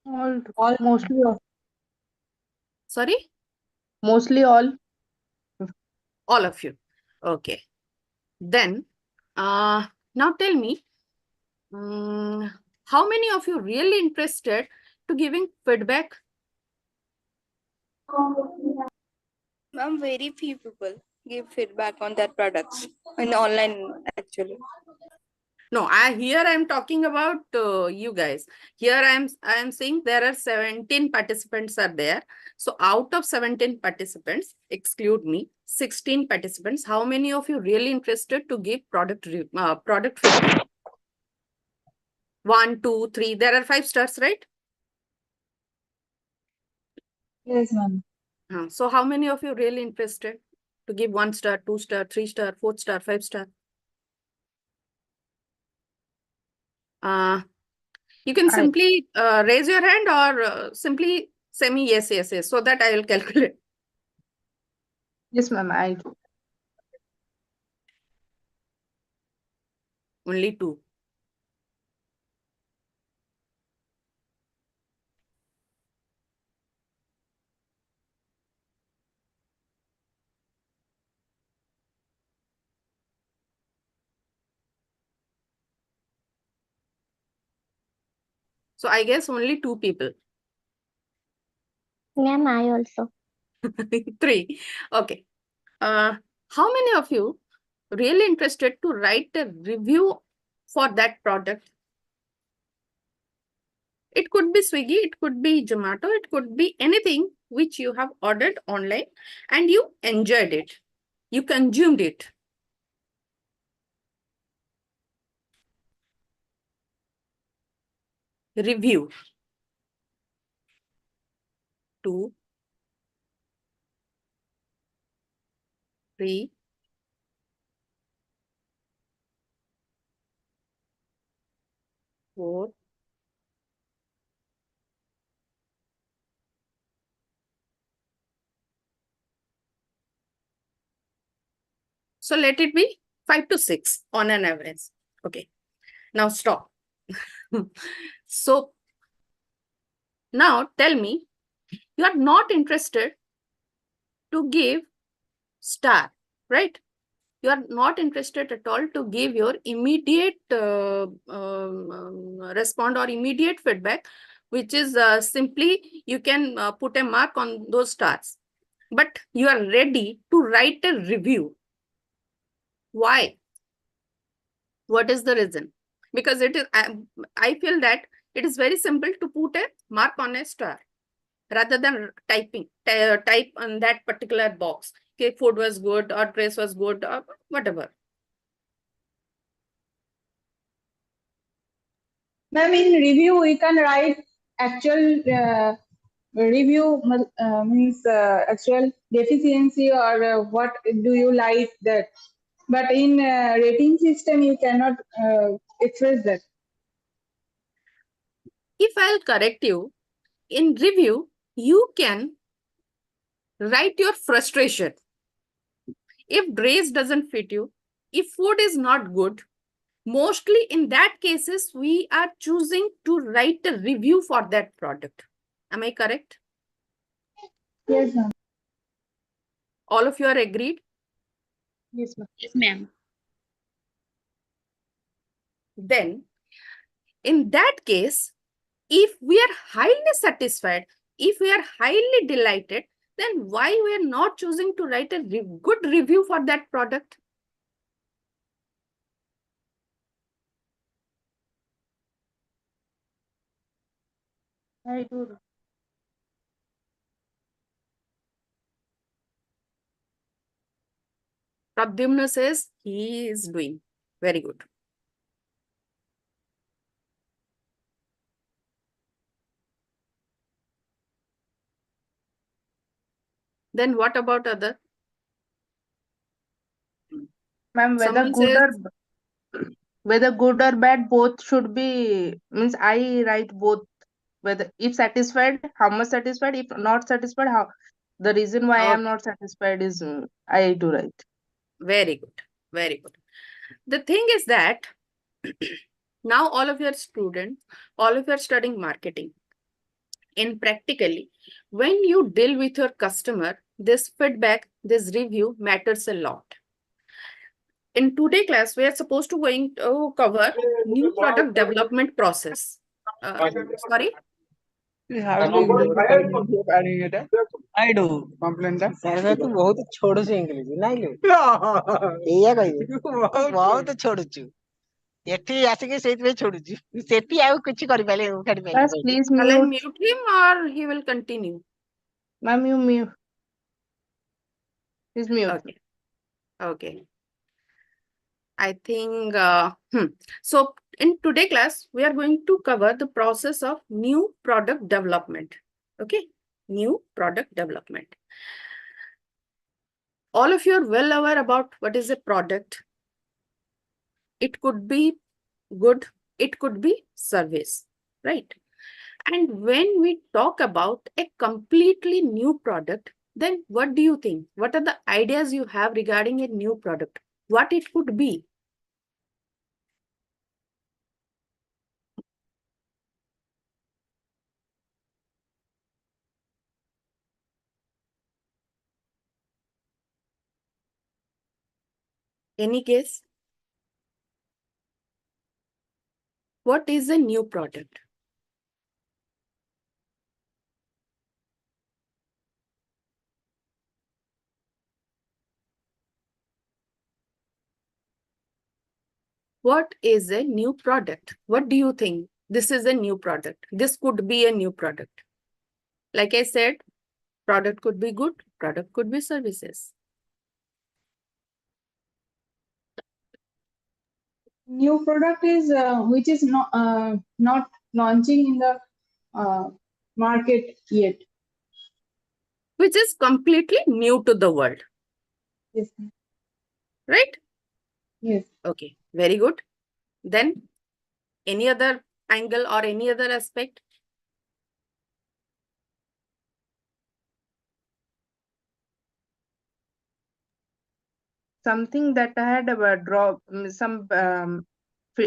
All mostly all. Sorry? Mostly all. All of you. Okay. Then, now tell me, how many of you really interested to giving feedback? Ma'am, very few people give feedback on their products in online actually. No, I'm talking about you guys. Here I am saying there are 17 participants are there. So out of 17 participants, exclude me, 16 participants. How many of you really interested to give product feedback? 1, 2, 3. There are 5 stars, right? Yes, ma'am. So how many of you really interested to give 1 star, 2 star, 3 star, 4 star, 5 star? Uh, you can I simply raise your hand or simply say me yes, yes, yes, so that I will calculate. yes, ma'am. I do. Only 2. So I guess only 2 people. Ma'am, I also. 3. Okay. How many of you really interested to write a review for that product? It could be Swiggy, it could be Zomato, it could be anything which you have ordered online and you enjoyed it. You consumed it. Review. 2, 3, 4. So let it be 5 to 6 on an average. Okay. Now stop. So now tell me, you are not interested to give star, right? You are not interested at all to give your immediate respond or immediate feedback, which is simply you can put a mark on those stars. But you are ready to write a review. Why? What is the reason? Because it is, I feel that it is very simple to put a mark on a star rather than type on that particular box. Okay, food was good or dress was good or whatever. Ma'am, in review we can write actual review means actual deficiency or what do you like that. But in rating system you cannot express that. If I'll correct you, in review, you can write your frustration. If dress doesn't fit you, if food is not good, mostly in that cases, we are choosing to write a review for that product. Am I correct? Yes, ma'am. All of you are agreed? Yes, ma'am. Yes, ma'am. Then, in that case, if we are highly satisfied, if we are highly delighted, then why we are not choosing to write a good review for that product? I do. Pradyumna says he is doing very good. Then what about other? Ma'am, Someone says, whether good or bad, both should be means I write both. Whether if satisfied, how much satisfied, if not satisfied, how the reason why I oh, am not satisfied is I do write. very good, very good. The thing is that now all of your students, all of you are studying marketing. in practically, when you deal with your customer, this feedback, this review matters a lot. In today's class, we are supposed to going to cover new product development process. Sorry? I do. Complain that. Sir, तू बहुत छोड़ो से English नहीं लो। ये कहिए। बहुत छोड़ो चु। ଏଠି ଆସିକି ସେଇଥିପାଇଁ ଛୋଡୁଛି ସେଠି ଆଉ କିଛି କରିପାରିଲେ Yes, please Shall I mute. mute him or he will continue? Ma'am, you mute. Please mute. Okay. Okay. I think, so in today class, we are going to cover the process of new product development. Okay. New product development. All of you are well aware about what is a product. It could be good. It could be service, right? And when we talk about a completely new product, then what do you think? What are the ideas you have regarding a new product? What it could be? Any guess? What is a new product? What is a new product? What do you think? This is a new product. This could be a new product. Like I said, product could be good, product could be services. New product is which is not launching in the market yet. Which is completely new to the world. Yes. Right? Yes. Okay, very good. Then any other angle or any other aspect? Something that had some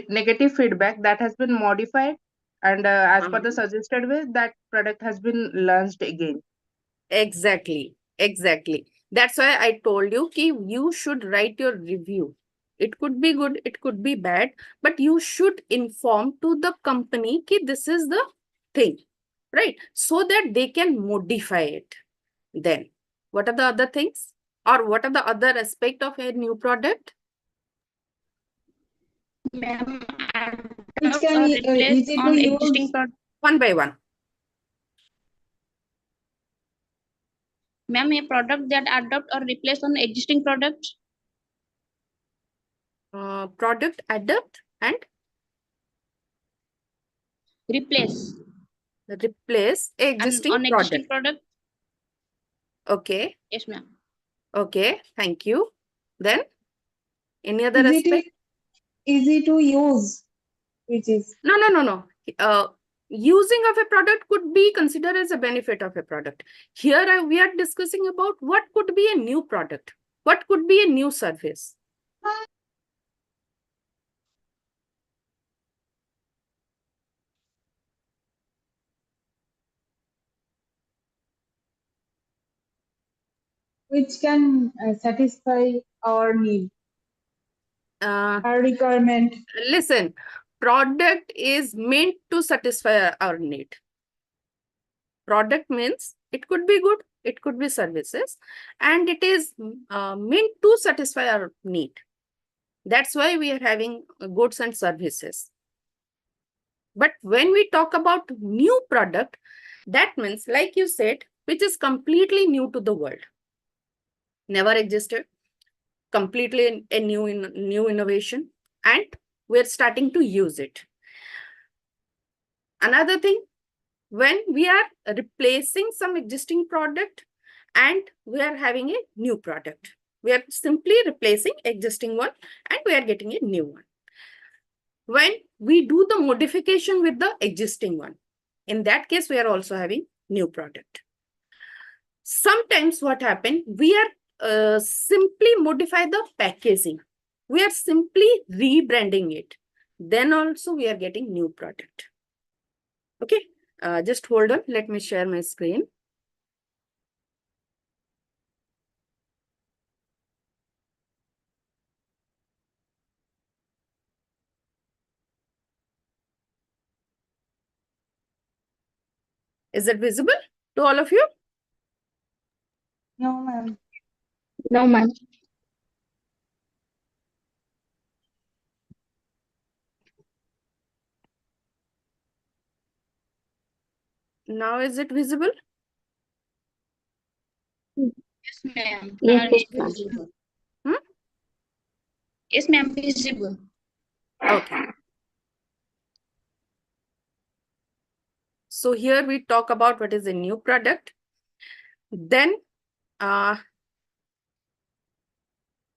negative feedback that has been modified, and as per the suggested way, that product has been launched again. Exactly. That's why I told you ki you should write your review. It could be good, it could be bad, but you should inform to the company ki this is the thing, right? So that they can modify it. Then, what are the other things? Or what are the other aspect of a new product? Ma'am, Which can replace easy to on use. existing product. One by one. Ma'am, a product that adopt or replace on existing products. Product adapt and Replace existing on product. existing product. Okay. Yes, ma'am. Okay, thank you. Then, any other Easy to use, which is. No. Using of a product could be considered as a benefit of a product. Here we are discussing about what could be a new product. What could be a new service. Which can satisfy our need, our requirement. Listen, product is meant to satisfy our need. Product means it could be good, it could be services, and it is meant to satisfy our need. That's why we are having goods and services. But when we talk about new product, that means, like you said, which is completely new to the world. Never existed. Completely a new innovation. And we're starting to use it. Another thing, when we are replacing some existing product and we are having a new product. We are simply replacing existing one and we are getting a new one. When we do the modification with the existing one, in that case, we are also having new product. Sometimes what happens, we are simply modify the packaging. We are simply rebranding it. Then also we are getting new product. Okay. Just hold on. Let me share my screen. Is it visible to all of you? No, ma'am. No, ma'am. Now is it visible? Yes, ma'am. Yes, Visible. Hmm? Yes, ma'am. Visible. Okay. So here we talk about what is a new product. Then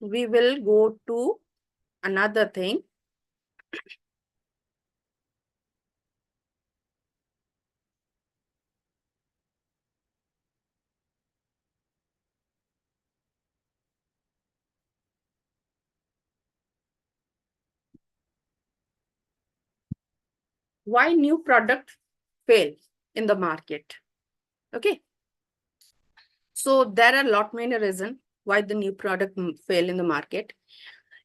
we will go to another thing. Why new product fail in the market? Okay. So there are a lot many reasons why the new product fail in the market.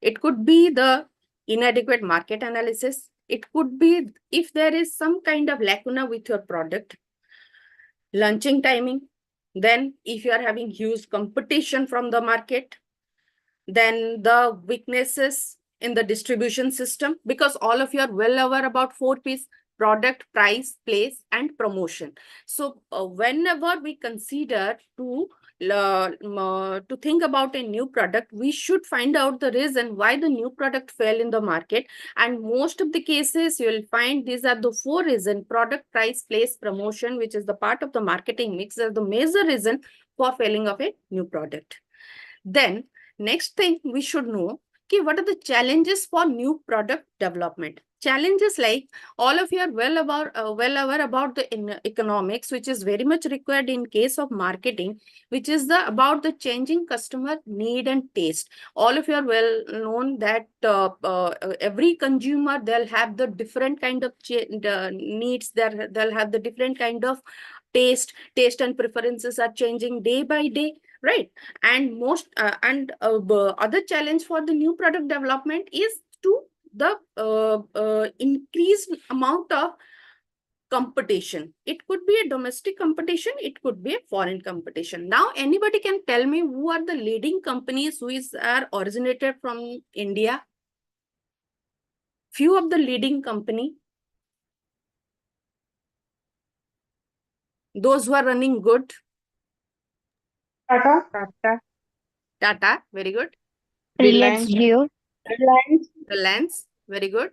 It could be the inadequate market analysis. It could be if there is some kind of lacuna with your product, launching timing. Then if you are having huge competition from the market, then the weaknesses in the distribution system, because all of you are well aware about 4 Ps: product, price, place, and promotion. So whenever we consider to think about a new product, we should find out the reason why the new product fell in the market. And most of the cases you will find these are the 4 reasons: product, price, place, promotion, which is the part of the marketing mix, are the major reason for failing of a new product. Then next thing we should know, okay, what are the challenges for new product development? Challenges like all of you are well aware about the economics, which is very much required in case of marketing, which is about the changing customer need and taste. All of you are well known that every consumer, they'll have the different kind of needs. They'll have the different kind of taste and preferences are changing day by day, right? And other challenge for the new product development is to the increased amount of competition. It could be a domestic competition, it could be a foreign competition. Now anybody can tell me who are the leading companies are originated from India? Few of the leading company, those who are running good. Tata. Tata, very good. Reliance Jio. Reliance. Reliance, very good.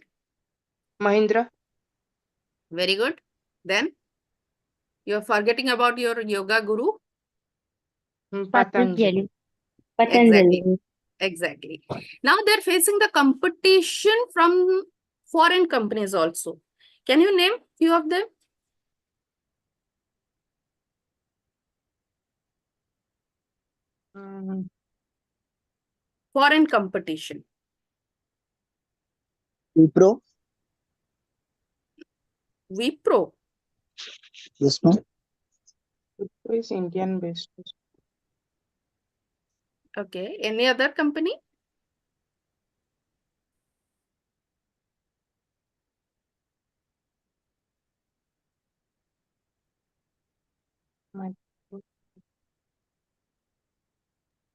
Mahindra. Very good. Then you're forgetting about your yoga guru. Patanjali. Exactly. Exactly. Now they're facing the competition from foreign companies also. Can you name few of them? Foreign competition. Wipro. Wipro. Yes, ma'am. Wipro is Indian based. Okay. Any other company?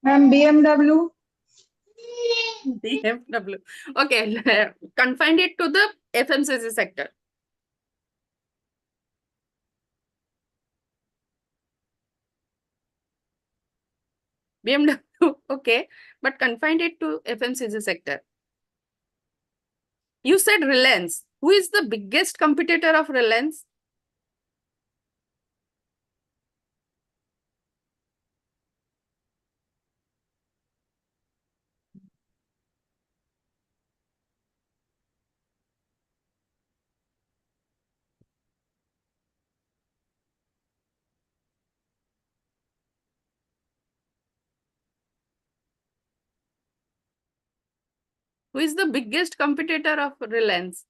Ma'am, BMW. BMW. Okay. Confined it to the FMCG sector. BMW. Okay. But confined it to FMCG sector. You said Reliance. Who is the biggest competitor of Reliance? Who is the biggest competitor of Reliance?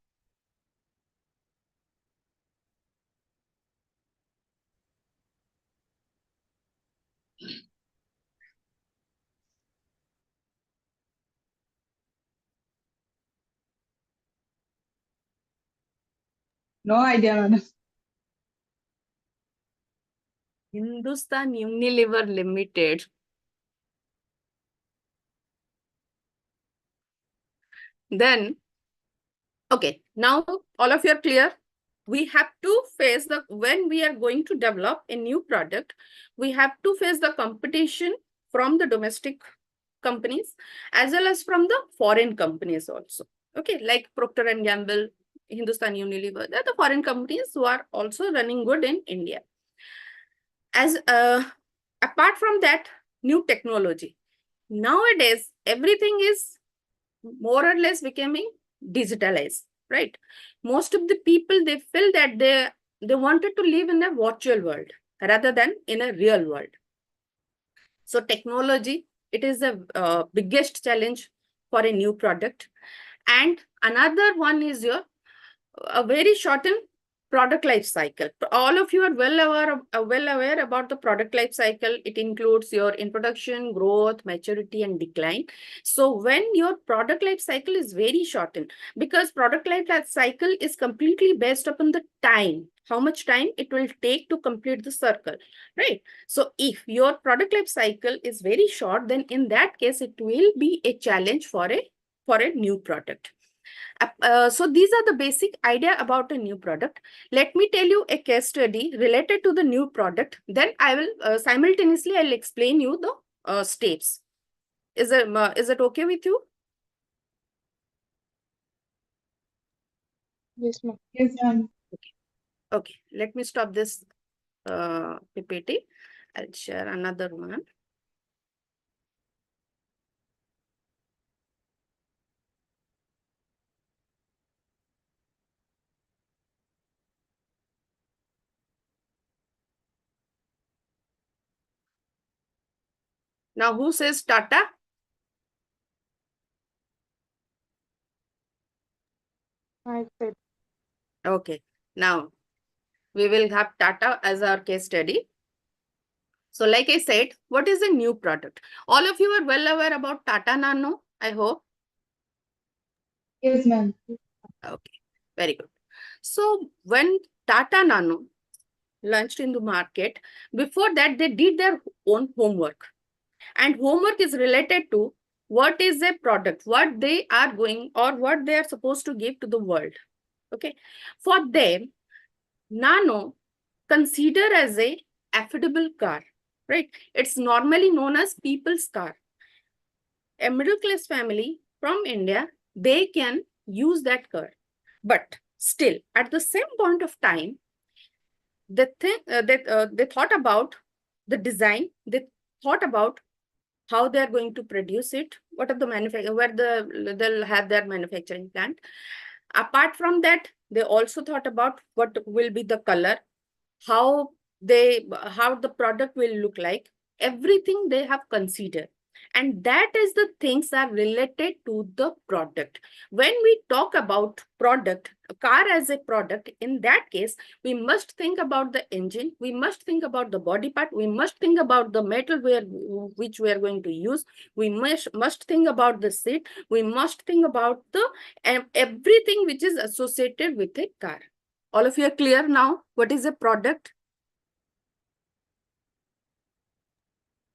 No idea, madam. Hindustan Unilever Limited. Then, okay, now all of you are clear. We have to face when we are going to develop a new product, we have to face the competition from the domestic companies as well as from the foreign companies also. Okay, like Procter and Gamble, Hindustan Unilever, they're the foreign companies who are also running good in India. As apart from that, new technology. Nowadays, everything is more or less becoming digitalized, right? Most of the people, they feel that they wanted to live in a virtual world rather than in a real world. So technology, it is the biggest challenge for a new product. And another one is a very shortened product life cycle. All of you are well aware about the product life cycle. It includes your introduction, growth, maturity, and decline. So when your product life cycle is very shortened, because product life cycle is completely based upon the time, how much time it will take to complete the circle, right? So if your product life cycle is very short, then in that case, it will be a challenge for a new product. So these are the basic idea about a new product. Let me tell you a case study related to the new product. Then I will simultaneously I'll explain you the steps. Is it okay with you? Yes, ma'am. Yes, ma'am. Okay. Let me stop this PPT. I'll share another one. Now, who says Tata? I said. Okay. Now, we will have Tata as our case study. So like I said, what is a new product? All of you are well aware about Tata Nano, I hope. Yes, ma'am. Okay, very good. So when Tata Nano launched in the market, before that they did their own homework. And homework is related to what is a product, what they are going or what they are supposed to give to the world. Okay, for them, Nano consider as a affordable car, right? It's normally known as people's car. A middle class family from India, they can use that car. But still, at the same point of time, they thought about the design, they thought about how they are going to produce it, what are the where they'll have their manufacturing plant. Apart from that, they also thought about what will be the color, how the product will look like. Everything they have considered, and that is the things are related to the product. When we talk about product, a car as a product, in that case we must think about the engine, we must think about the body part, we must think about the metal which we are going to use, we must think about the seat, we must think about the everything which is associated with a car. All of you are clear now what is a product?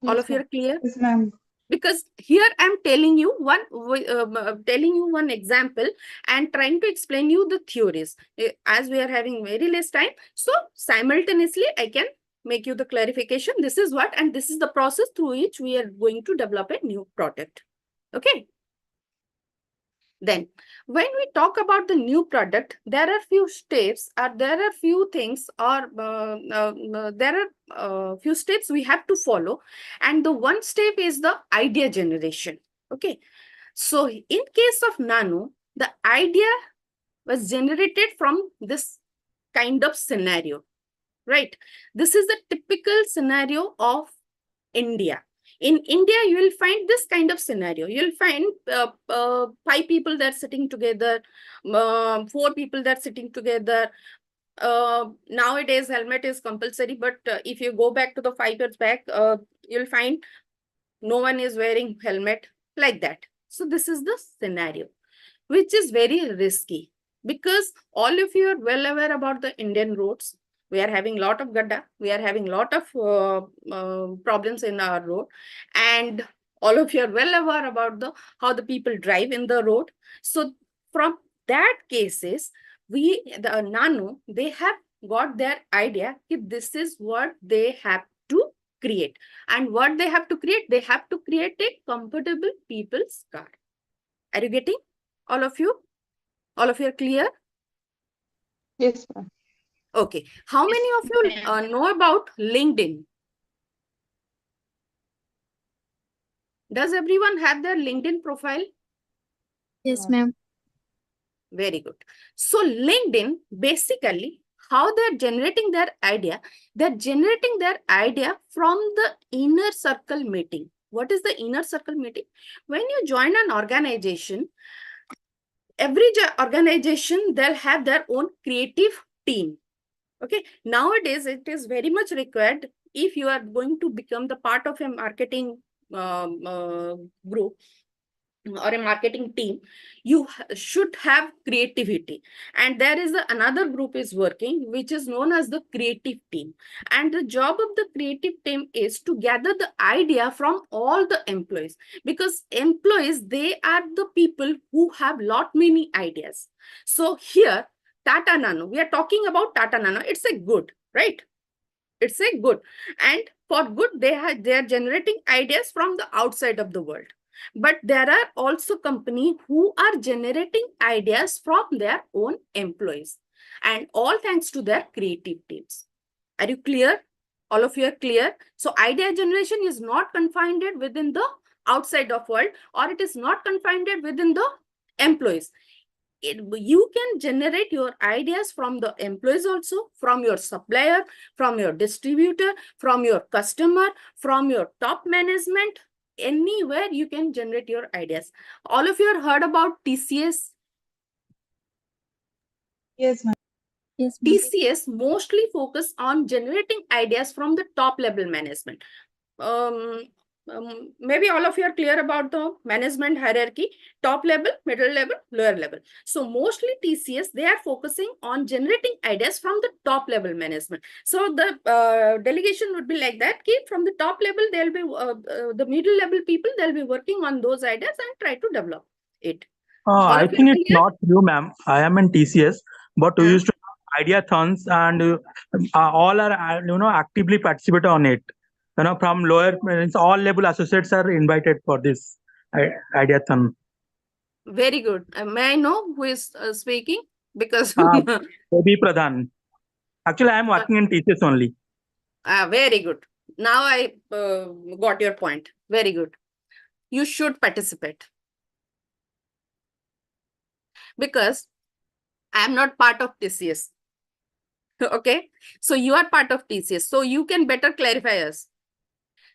All of you are clear? Yes, ma'am. Because here I'm telling you one example and trying to explain you the theories. As we are having very less time, so simultaneously I can make you the clarification. This is what, and this is the process through which we are going to develop a new product. Okay. Then, when we talk about the new product, there are few steps, or there are few things, or there are few steps we have to follow. And the one step is the idea generation. Okay. So, in case of Nano, the idea was generated from this kind of scenario, right? This is the typical scenario of India. In India, you will find this kind of scenario. You'll find 5 people that are sitting together, 4 people that are sitting together. Nowadays, helmet is compulsory, but if you go back to the 5 years back, you'll find no one is wearing helmet like that. So this is the scenario, which is very risky. Because all of you are well aware about the Indian roads. We are having lot of gadda. We are having lot of problems in our road. And all of you are well aware about the how the people drive in the road. So from that cases, the Nano, they have got their idea if this is what they have to create. And what they have to create? They have to create a comfortable people's car. Are you getting? All of you? All of you are clear? Yes, ma'am. Okay. How many of you ma'am. know about LinkedIn? Does everyone have their LinkedIn profile? Yes, ma'am. Very good. So LinkedIn, basically, how they're generating their idea, they're generating their idea from the inner circle meeting. What is the inner circle meeting? When you join an organization, every organization, they'll have their own creative team. Okay, nowadays it is very much required if you are going to become the part of a marketing group or a marketing team, you should have creativity. And there is another group is working, which is known as the creative team. And the job of the creative team is to gather the idea from all the employees, because employees, they are the people who have lot many ideas. So here, Tata Nano, we are talking about Tata Nano. It's a good, right? It's a good. And for good, they are generating ideas from the outside of the world. But there are also companies who are generating ideas from their own employees. And all thanks to their creative teams. Are you clear? All of you are clear? So idea generation is not confined within the outside of world, or it is not confined within the employees. You can generate your ideas from the employees also, from your supplier, from your distributor, from your customer, from your top management. Anywhere you can generate your ideas. All of you have heard about TCS. Yes, ma'am. Yes, ma'am. TCS mostly focus on generating ideas from the top level management. Maybe all of you are clear about the management hierarchy: top level, middle level, lower level. So mostly TCS, they are focusing on generating ideas from the top level management. So the delegation would be like that: from the top level, they'll be the middle level people, they'll be working on those ideas and try to develop it. All I of you think are it's clear? not true, ma'am. I am in TCS, but we Huh? used to have ideathons, and all are actively participate on it. From lower, means all level associates are invited for this ideathon. Very good. May I know who is speaking? Because Devi Pradhan. Actually, I am working in TCS only. very good. Now I got your point. Very good. You should participate, because I am not part of TCS. Okay. So you are part of TCS. So you can better clarify us.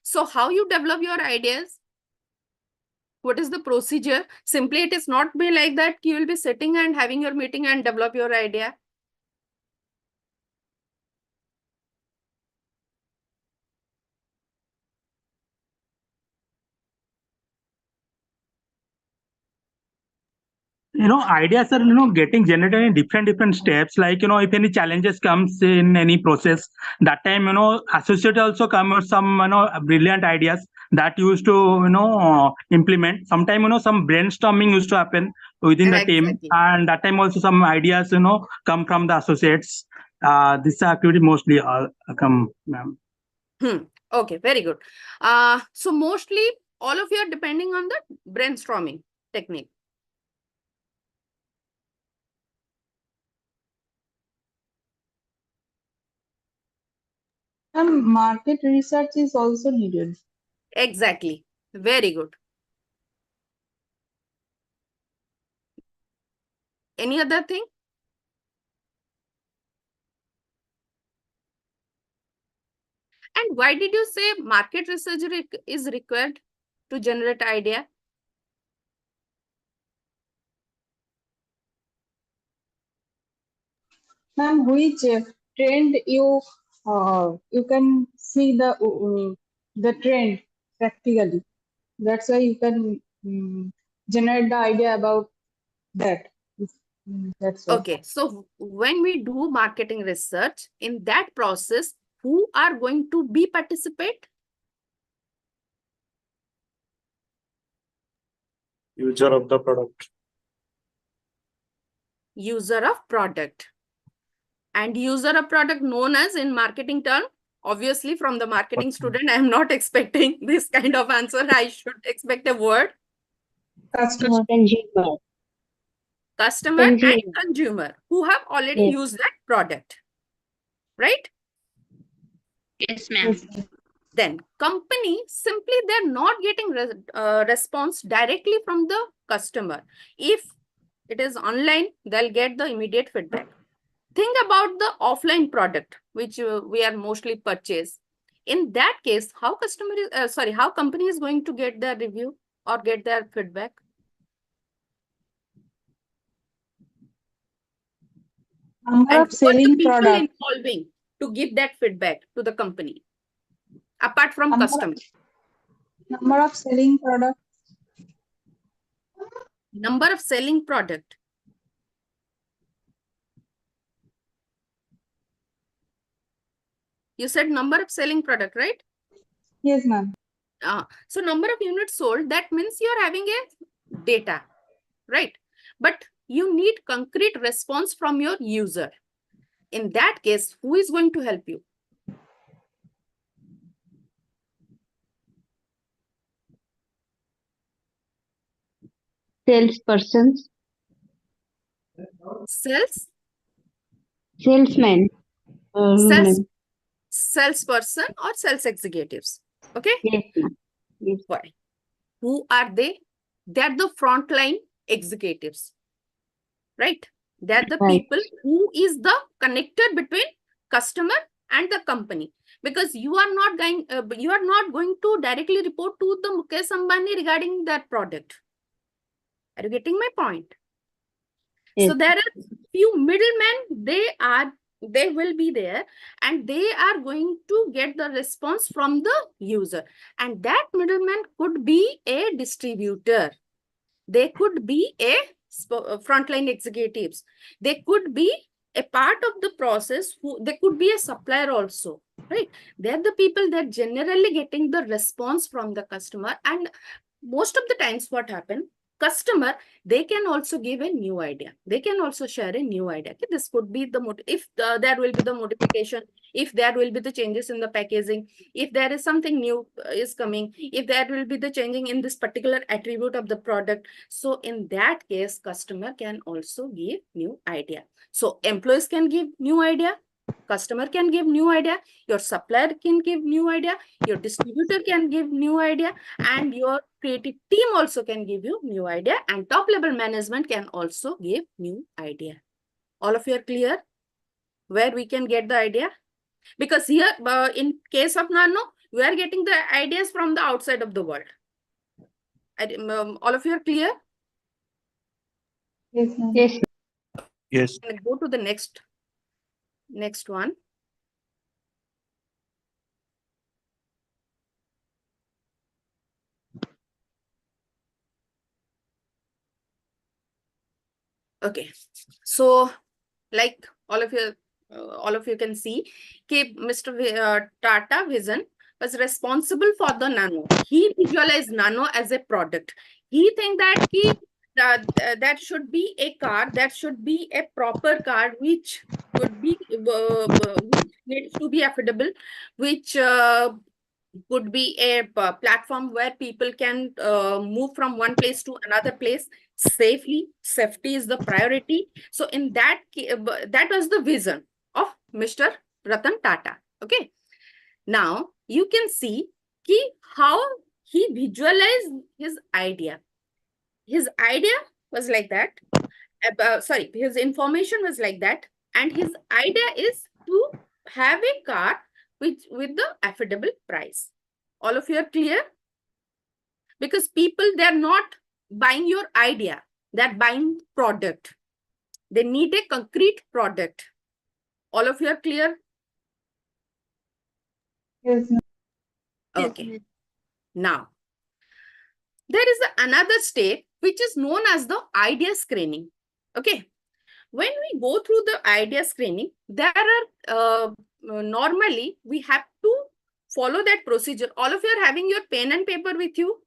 So how you develop your ideas? What is the procedure? Simply, it is not be like that. You will be sitting and having your meeting and develop your idea. Ideas are getting generated in different steps. Like if any challenges comes in any process, that time associate also come with some brilliant ideas that used to implement. Sometime some brainstorming used to happen within the team, Exactly. and that time also some ideas come from the associates. This activity mostly come, ma'am. Okay, very good. So mostly all of you are depending on the brainstorming technique. And market research is also needed. Exactly. Very good. Any other thing? And why did you say market research is required to generate idea? Ma'am, which trend you can see the trend practically. That's why you can generate the idea about that. That's all. Okay, so when we do marketing research, in that process, who are going to be participate? User of the product. User of product. And user of product known as in marketing term, obviously from the marketing student, I am not expecting this kind of answer. I should expect a word. Customer. Consumer. Customer and Consumer. consumer who have already Yes. used that product, right? Yes, ma'am. Then company, simply they're not getting response directly from the customer. If it is online, they'll get the immediate feedback. Think about the offline product, which we are mostly purchase. In that case, how customer is, how company is going to get their review or get their feedback? Number And of who are the selling people product. involving to give that feedback to the company, apart from Number, customer? number of selling product. Number of selling product. You said number of selling product, right? Yes, ma'am. So number of units sold, that means you're having a data, right? But you need concrete response from your user. In that case, who is going to help you? Salespersons. Sales? Salesman. Salesperson or sales executives. Okay? Yes, ma'am. Yes. Why? Who are they? They're the frontline executives, right? They're the Right. people who is the connector between customer and the company. Because you are not going to directly report to the Mukesh Ambani regarding that product. Are you getting my point? Yes. So there are few middlemen, they will be there and they are going to get the response from the user. And that middleman could be a distributor. They could be a frontline executives. They could be a part of the process. They could be a supplier also, right? They're the people that generally getting the response from the customer. And most of the times what happen, customer, they can also give a new idea. They can also share a new idea. Okay, this could be the if there will be the modification, if there will be the changes in the packaging, if there is something new is coming, if there will be the changing in this particular attribute of the product. So in that case, customer can also give new idea. So employees can give new idea, customer can give new idea, your supplier can give new idea, your distributor can give new idea, and your creative team also can give you new idea, and top level management can also give new idea. All of you are clear where we can get the idea? Because here, in case of Nano, we are getting the ideas from the outside of the world. All of you are clear? Yes, ma'am. Yes. Yes. Go to the next one. Okay, so like all of you can see, Mr. Tata Vision was responsible for the Nano. He visualized Nano as a product. He think that that should be a car, that should be a proper car, which could be which needs to be affordable, which could be a platform where people can move from one place to another place safely. Safety is the priority. So in that that was the vision of Mr. Ratan Tata. Okay, now you can see how he visualized his idea. His idea was like that. His information was like that, and his idea is to have a car with the affordable price. All of you are clear? Because people, they're not buying your idea, they're buying product. They need a concrete product. All of you are clear? Yes, ma'am. Okay. Now, there is another step which is known as the idea screening. Okay. When we go through the idea screening, there are normally we have to follow that procedure. All of you are having your pen and paper with you?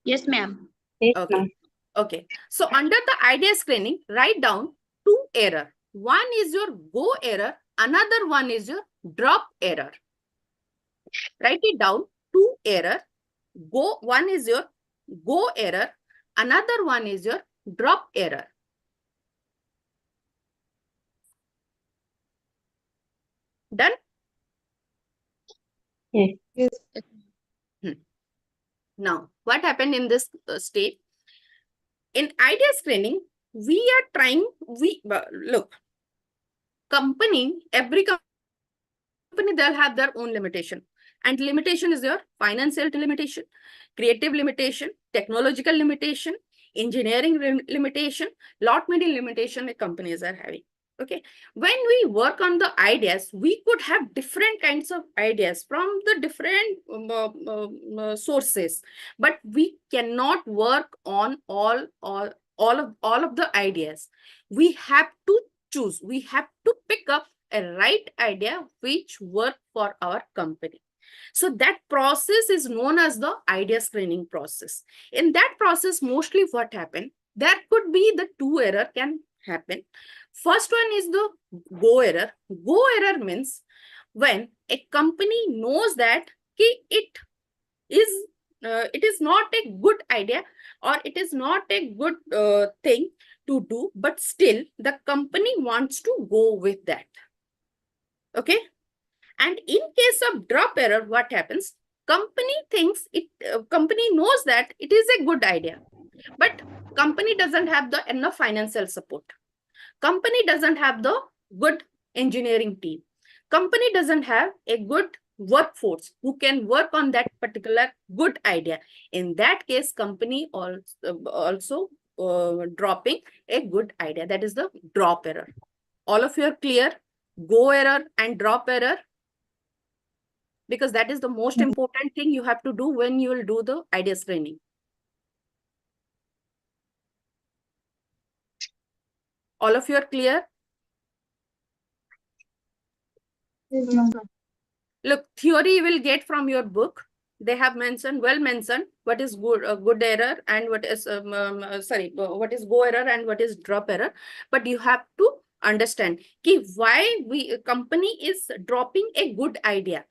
Yes, ma'am. Yes, Okay. ma'am. Okay. So under the idea screening, write down 2 error. One is your go error. Another one is your drop error. Write it down. 2 error. One is your go error. Another one is your drop error. Done? Yes. Now, what happened in this state? In idea screening, we are trying, look, every company, they'll have their own limitation. And limitation is your financial limitation, creative limitation, technological limitation, engineering limitation, lot many limitation companies are having. Okay, when we work on the ideas, we could have different kinds of ideas from the different sources, but we cannot work on all of the ideas. We have to choose. We have to pick up a right idea which work for our company. So that process is known as the idea screening process. In that process, mostly what happened, there could be the 2 error can happen. First one is the go error. Go error means when a company knows that it is not a good idea or it is not a good thing to do, but still the company wants to go with that. Okay. And in case of drop error, what happens? Company knows that it is a good idea, but company doesn't have the enough financial support. Company doesn't have the good engineering team. Company doesn't have a good workforce who can work on that particular good idea. In that case, company also dropping a good idea. That is the drop error. All of you are clear? Go error and drop error? Because that is the most important thing you have to do when you will do the idea screening. All of you are clear? Look, theory you will get from your book. They have mentioned, well mentioned, what is good error and what is, what is go error and what is drop error. But you have to understand why company is dropping a good idea.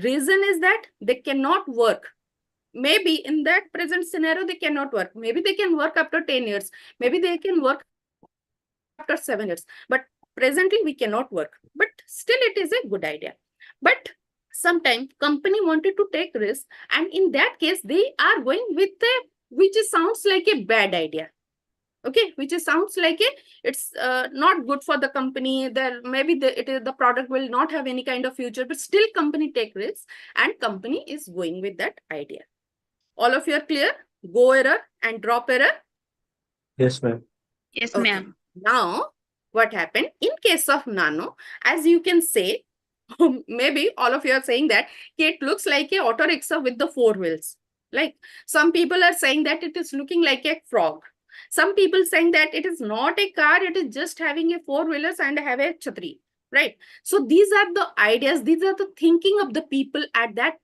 Reason is that they cannot work. Maybe in that present scenario, they cannot work. Maybe they can work after 10 years. Maybe they can work after 7 years. But presently, we cannot work. But still, it is a good idea. But sometimes company wanted to take risk. And in that case, they are going with which sounds like a bad idea. Okay, which sounds like it's not good for the company. There maybe the product will not have any kind of future, but still company take risks and company is going with that idea. All of you are clear? Go error and drop error? Yes, ma'am. Yes, Okay. ma'am. Now, what happened? In case of nano, as you can say, maybe all of you are saying that it looks like a auto rickshaw with the 4 wheels. Like some people are saying that it is looking like a frog. Some people saying that it is not a car, it is just having a 4-wheelers and have a chhatri. Right. So these are the ideas, these are the thinking of the people at that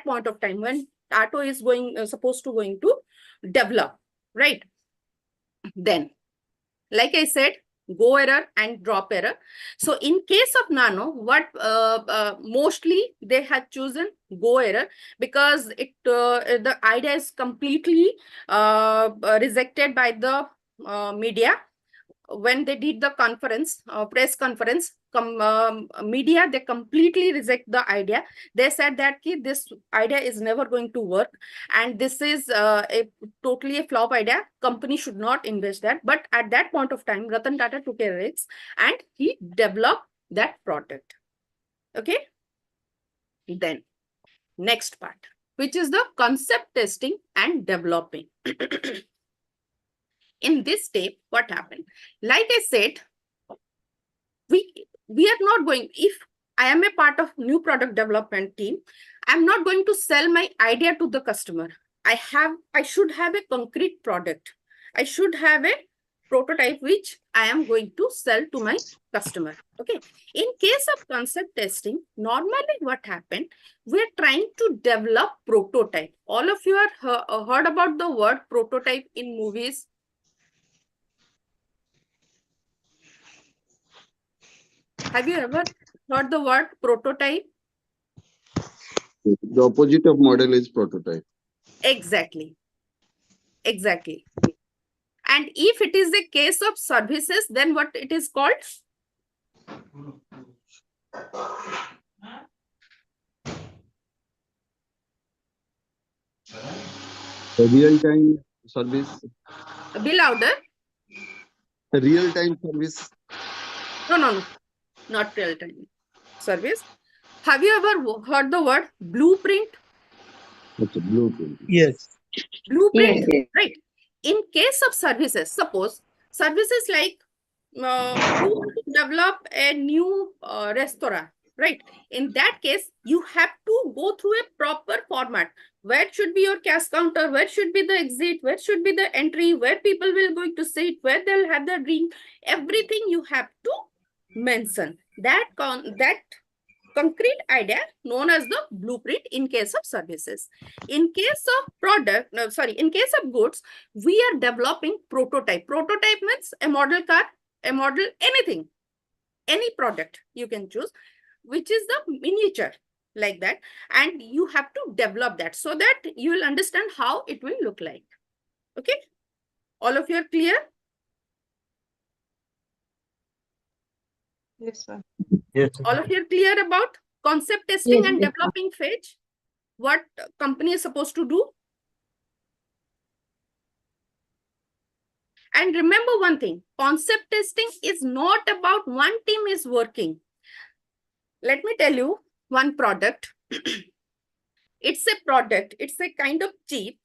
point of time when auto is supposed to going to develop. Right. Then, like I said, go error and drop error. So in case of nano, what mostly they had chosen go error because the idea is completely rejected by the media. When they did the conference, press conference, media, they completely reject the idea. They said that this idea is never going to work and this is totally a flop idea. Company should not invest that. But at that point of time, Ratan Tata took a risk and he developed that product. Okay. Then next part, which is the concept testing and developing. In this step, what happened? Like I said, we are not going, if I am a part of new product development team, I'm not going to sell my idea to the customer. I should have a concrete product. I should have a prototype which I am going to sell to my customer. Okay. In case of concept testing, normally what happened, we're trying to develop prototype. All of you are heard about the word prototype in movies. Have you ever heard the word prototype? The opposite of model is prototype. Exactly. Exactly. And if it is a case of services, then what it is called? The real-time service. Be louder. Real-time service. No. Not real-time service. Have you ever heard the word blueprint? That's a blueprint. Yes. Blueprint, Yes. right? In case of services, suppose services like you want to develop a new restaurant, right? In that case, you have to go through a proper format. Where should be your cash counter? Where should be the exit? Where should be the entry? Where people will going to sit? Where they'll have their drink? Everything you have to mention. That concrete idea known as the blueprint in case of services. In case of in case of goods, we are developing prototype. Prototype means a model car, a model, anything, any product you can choose, which is the miniature like that. And you have to develop that so that you will understand how it will look like. Okay. All of you are clear? Yes, ma'am. Yes. All of you are clear about concept testing Yes, and yes, developing phase? What company is supposed to do? And remember one thing, concept testing is not about one team is working. Let me tell you one product. It's a product, it's a kind of chip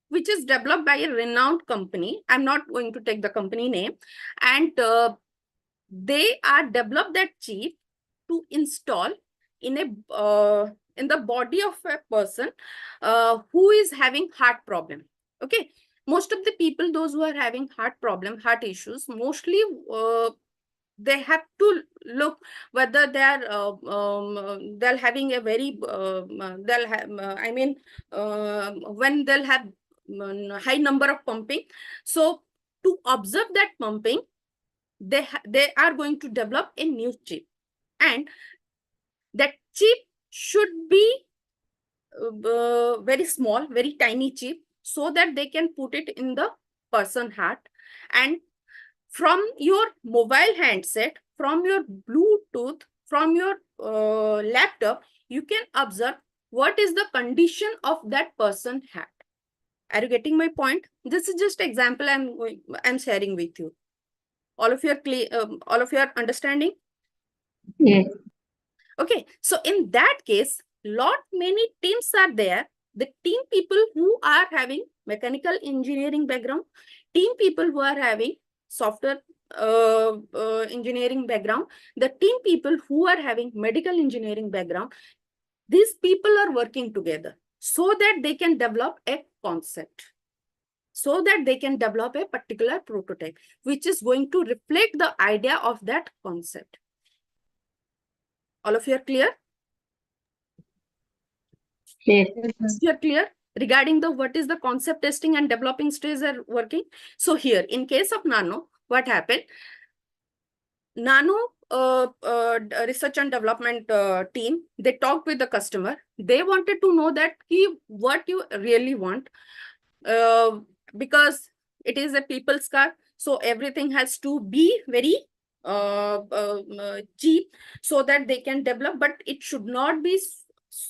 which is developed by a renowned company. I'm not going to take the company name. And they are developed that chip to install in the body of a person who is having heart problem. Okay. Most of the people, those who are having heart problem, heart issues, mostly they have to look whether they're having a very they'll have I mean when they'll have high number of pumping. So to observe that pumping, they are going to develop a new chip, and that chip should be very small, very tiny chip, so that they can put it in the person heart. And from your mobile handset, from your Bluetooth, from your laptop, you can observe what is the condition of that person heart. Are you getting my point? This is just example I'm sharing with you. All of you are clear, all of you are understanding? yes. Okay, so in that case, many teams are there. The team people who are having mechanical engineering background, team people who are having software engineering background, the team people who are having medical engineering background, these people are working together so that they can develop a concept, so that they can develop a particular prototype, which is going to reflect the idea of that concept. All of you are clear? Yes. You're clear regarding the what is the concept testing and developing stage are working. So here, in case of Nano, what happened? Nano research and development team, they talked with the customer. They wanted to know that what you really want, because it is a people's car. So everything has to be very cheap so that they can develop, but it should not be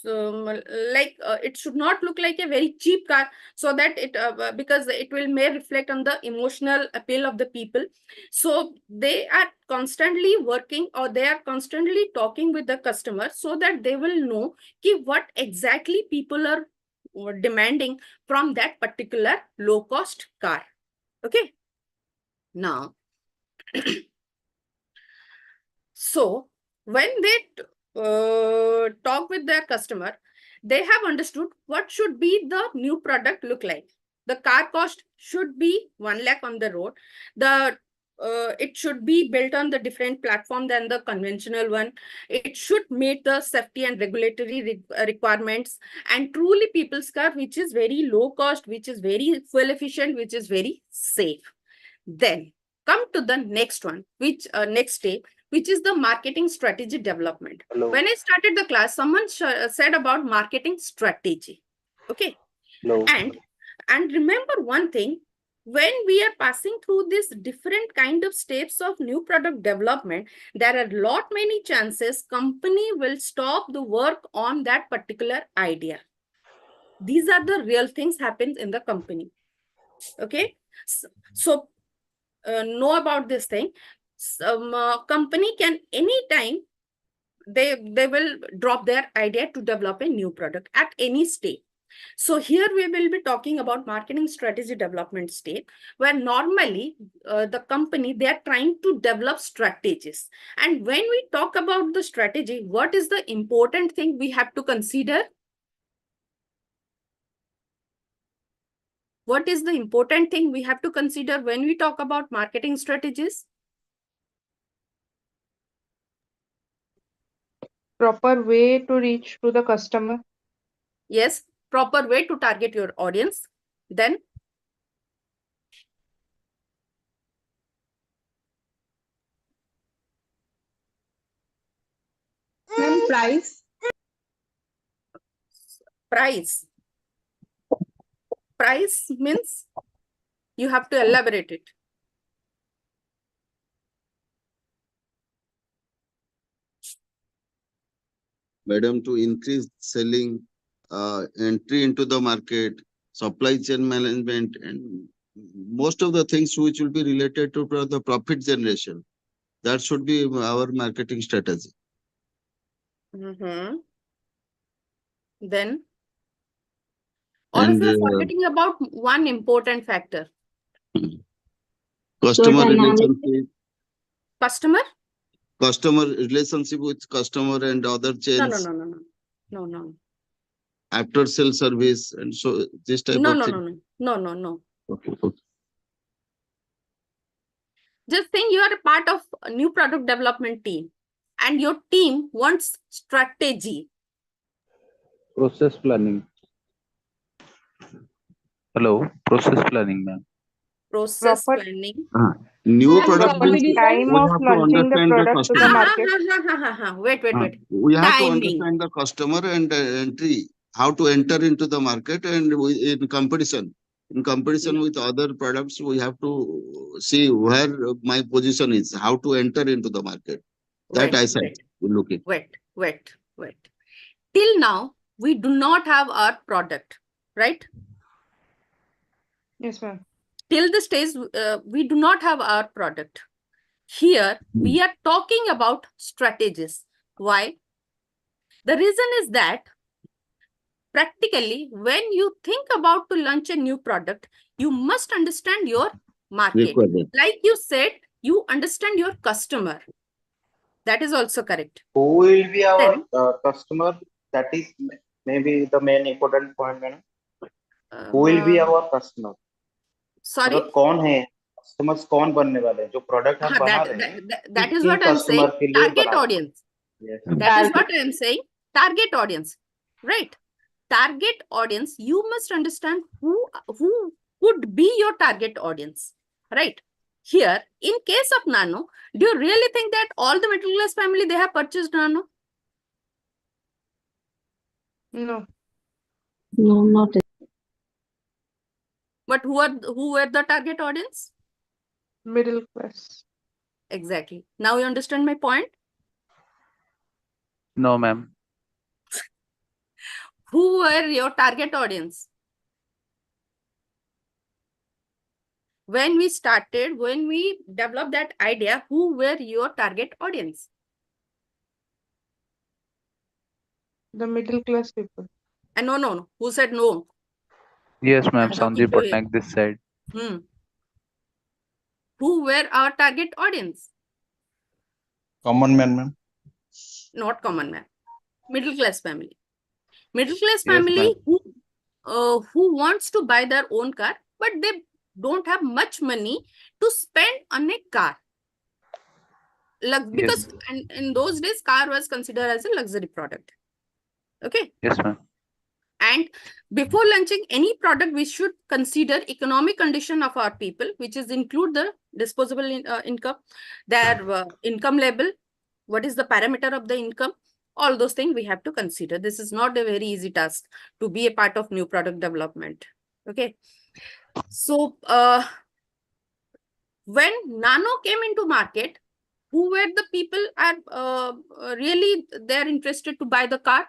it should not look like a very cheap car, so that it because it will may reflect on the emotional appeal of the people. So they are constantly working, or they are constantly talking with the customer, so that they will know what exactly people are demanding from that particular low cost car. Okay. Now, so when they talk with their customer, they have understood what should be the new product look like. The car cost should be 1 lakh on the road. It should be built on the different platform than the conventional one. It should meet the safety and regulatory requirements, and truly people's car, which is very low cost, which is very fuel efficient, which is very safe. Then come to the next one, which next step, which is the marketing strategy development. Hello. When I started the class, someone said about marketing strategy. Okay. Hello. And remember one thing, when we are passing through these different kind of steps of new product development, there are lot many chances company will stop the work on that particular idea. These are the real things happens in the company. Okay. So know about this thing. Some company can anytime they will drop their idea to develop a new product at any stage. So here we will be talking about marketing strategy development stage, where normally the company, they are trying to develop strategies. And when we talk about the strategy, what is the important thing we have to consider? What is the important thing we have to consider when we talk about marketing strategies? Proper way to reach to the customer. Yes, proper way to target your audience. Then Ma'am, price. price. Price means you have to elaborate it. Madam, to increase selling, entry into the market, supply chain management, and most of the things which will be related to the profit generation. That should be our marketing strategy. Then all of you are forgetting about one important factor. Customer dynamic. relationship, customer relationship with customer and other chains, No. after sale service, and so this type of thing. No. Okay. Just think you are a part of a new product development team and your team wants strategy. Process planning. Hello. Process planning, ma'am. Process Proper- planning. New Ma'am, product means competition. Time we of have to launching the understand the product to the customer. market. Wait. We have to Timing. understand the customer and entry, how to enter into the market, and in competition. In competition with other products, we have to see where my position is, how to enter into the market. That I said, looking. Wait. Till now, we do not have our product, right? Yes, ma'am. Till this stage, we do not have our product. Here, we are talking about strategies. Why? The reason is that practically, when you think about to launch a new product, you must understand your market. Requirement. Like you said, you understand your customer. That is also correct. Who will be our Then, customer? That is maybe the main important point, madam. Who will be our customer? Sorry? मतलब कौन है customers कौन बनने वाले हैं जो product हम बना रहे हैं that is किन what I'm saying. कस्टमर के लिए Target बना रहे audience. हैं? Yes. That is what I'm saying. Target audience. Right. Target audience. You must understand who would be your target audience. Right. Here, in case of Nano, do you really think that all the middle class family, they have purchased Nano? No. No, not But who were the target audience? Middle class. Exactly. Now you understand my point? No, ma'am. Who were your target audience? When we developed that idea, who were your target audience? The middle class people. And no. Who said no? Yes, ma'am. I'm talking Sandeep to you. Patnaik this side. Who were our target audience? Common man, ma'am. Not common man. Middle class family. Middle class Yes, family, ma'am. who wants to buy their own car, but they don't have much money to spend on a car. Because in those days, car was considered as a luxury product. Okay. Yes, ma'am. And before launching any product, we should consider economic condition of our people, which is include the disposable income, their income level, what is the parameter of the income, all those things we have to consider. This is not a very easy task to be a part of new product development. Okay. So when Nano came into market, who were the people are really they're interested to buy the car?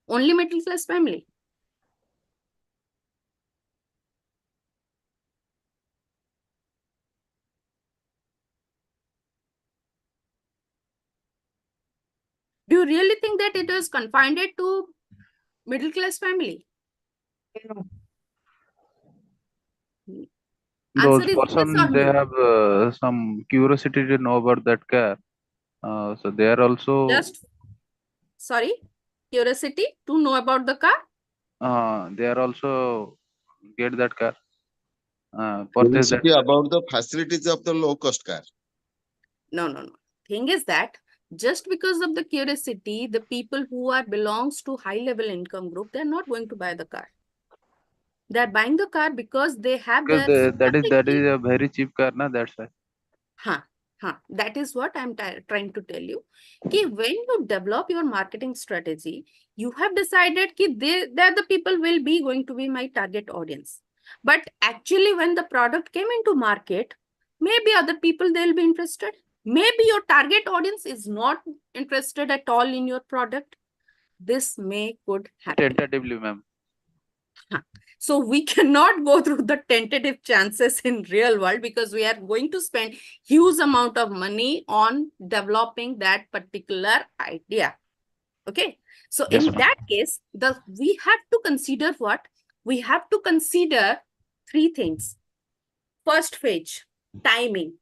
Only middle class family. Do you really think that it was confined to middle class family? Answer Those is yes or person, they no. have some curiosity to know about that car. So they are also Sorry, curiosity to know about the car. they are also get that car. Purchase that Curiosity car. about the facilities of the low cost car. No. Thing is that just because of the curiosity, the people who are belongs to high level income group, they're not going to buy the car. They're buying the car because they have Because their that is a very cheap car, na, that's why. That is what I'm trying to tell you. Ki when you develop your marketing strategy, you have decided ki they're the people will be going to be my target audience. But actually, when the product came into market, maybe other people they'll be interested. Maybe your target audience is not interested at all in your product. This could happen. Tentatively, ma'am. So we cannot go through the tentative chances in real world because we are going to spend huge amount of money on developing that particular idea. Okay. So Yes, in that case, we have to consider what? We have to consider three things. First phase, timing.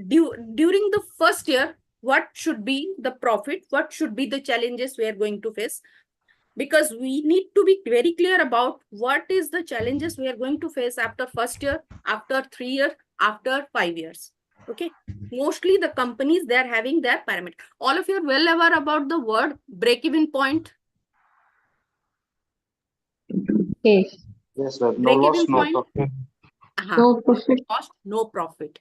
During the first year, what should be the profit? What should be the challenges we are going to face? Because we need to be very clear about what is the challenges we are going to face after first year, after 3 years, after 5 years. Okay. Mostly the companies, they are having their parameter. All of you are well aware about the word break-even point. Yes. Yes, sir. No Break-even loss, no point. profit. No profit. Cost, no profit.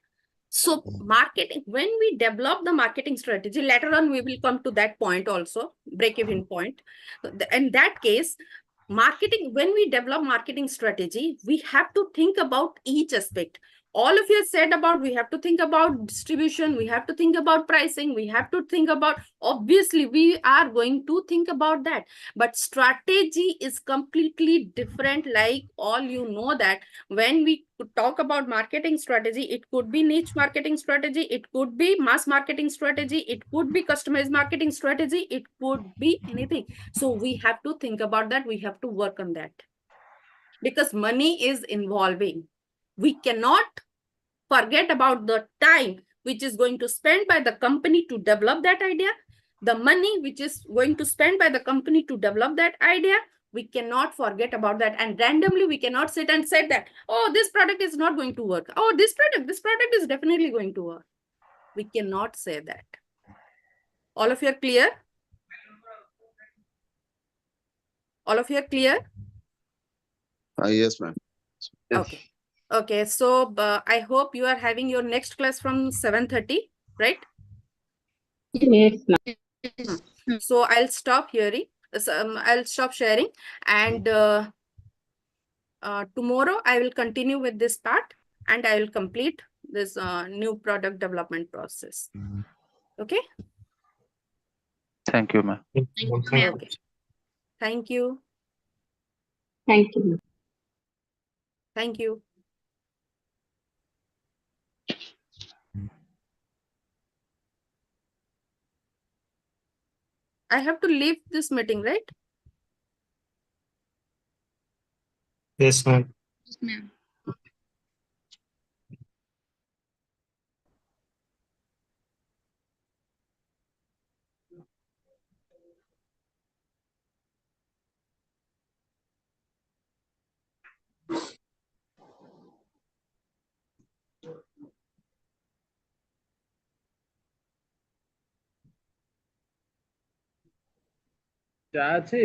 So marketing, when we develop the marketing strategy, later on we will come to that point also, break-even point. In that case, marketing, when we develop marketing strategy, we have to think about each aspect. All of you said about we have to think about distribution, we have to think about pricing, we have to think about, obviously we are going to think about that. But strategy is completely different. Like all you know that when we talk about marketing strategy, it could be niche marketing strategy, it could be mass marketing strategy, it could be customized marketing strategy, it could be anything. So we have to think about that. We have to work on that because money is involving. We cannot forget about the time which is going to spend by the company to develop that idea, the money which is going to spend by the company to develop that idea. We cannot forget about that. And randomly, we cannot sit and say that, oh, this product is not going to work. Oh, this product is definitely going to work. We cannot say that. All of you are clear? All of you are clear? Yes, ma'am. Okay. Okay. So I hope you are having your next class from 7:30, right? Yes, ma'am. So I'll stop hearing. I'll stop sharing, and tomorrow I will continue with this part, and I will complete this new product development process. Okay. Thank you, ma'am. Okay. Thank you. Thank you. Thank you. I have to leave this meeting, right? Yes, ma'am. Yes, ma'am. ଚା ଅଛି?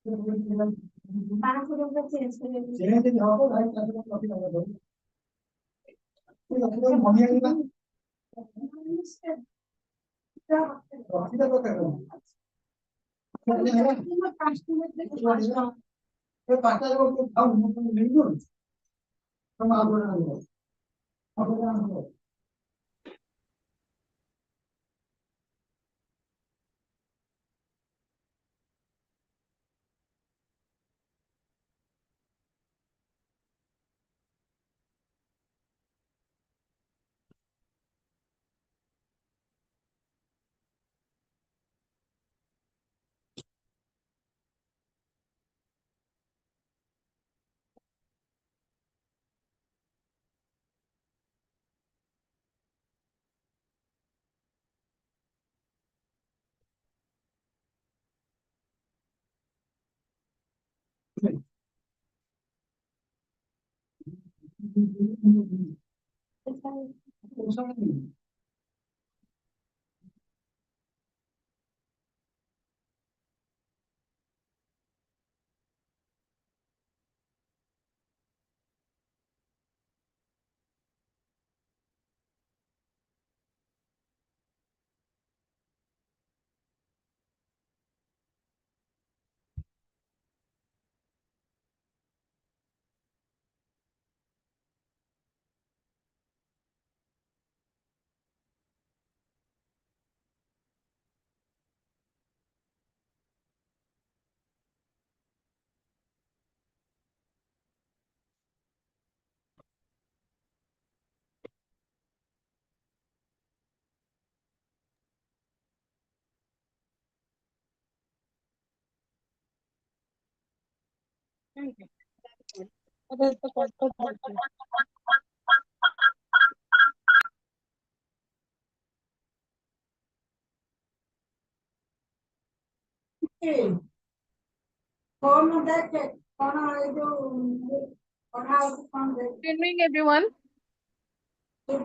Good evening, everyone. Good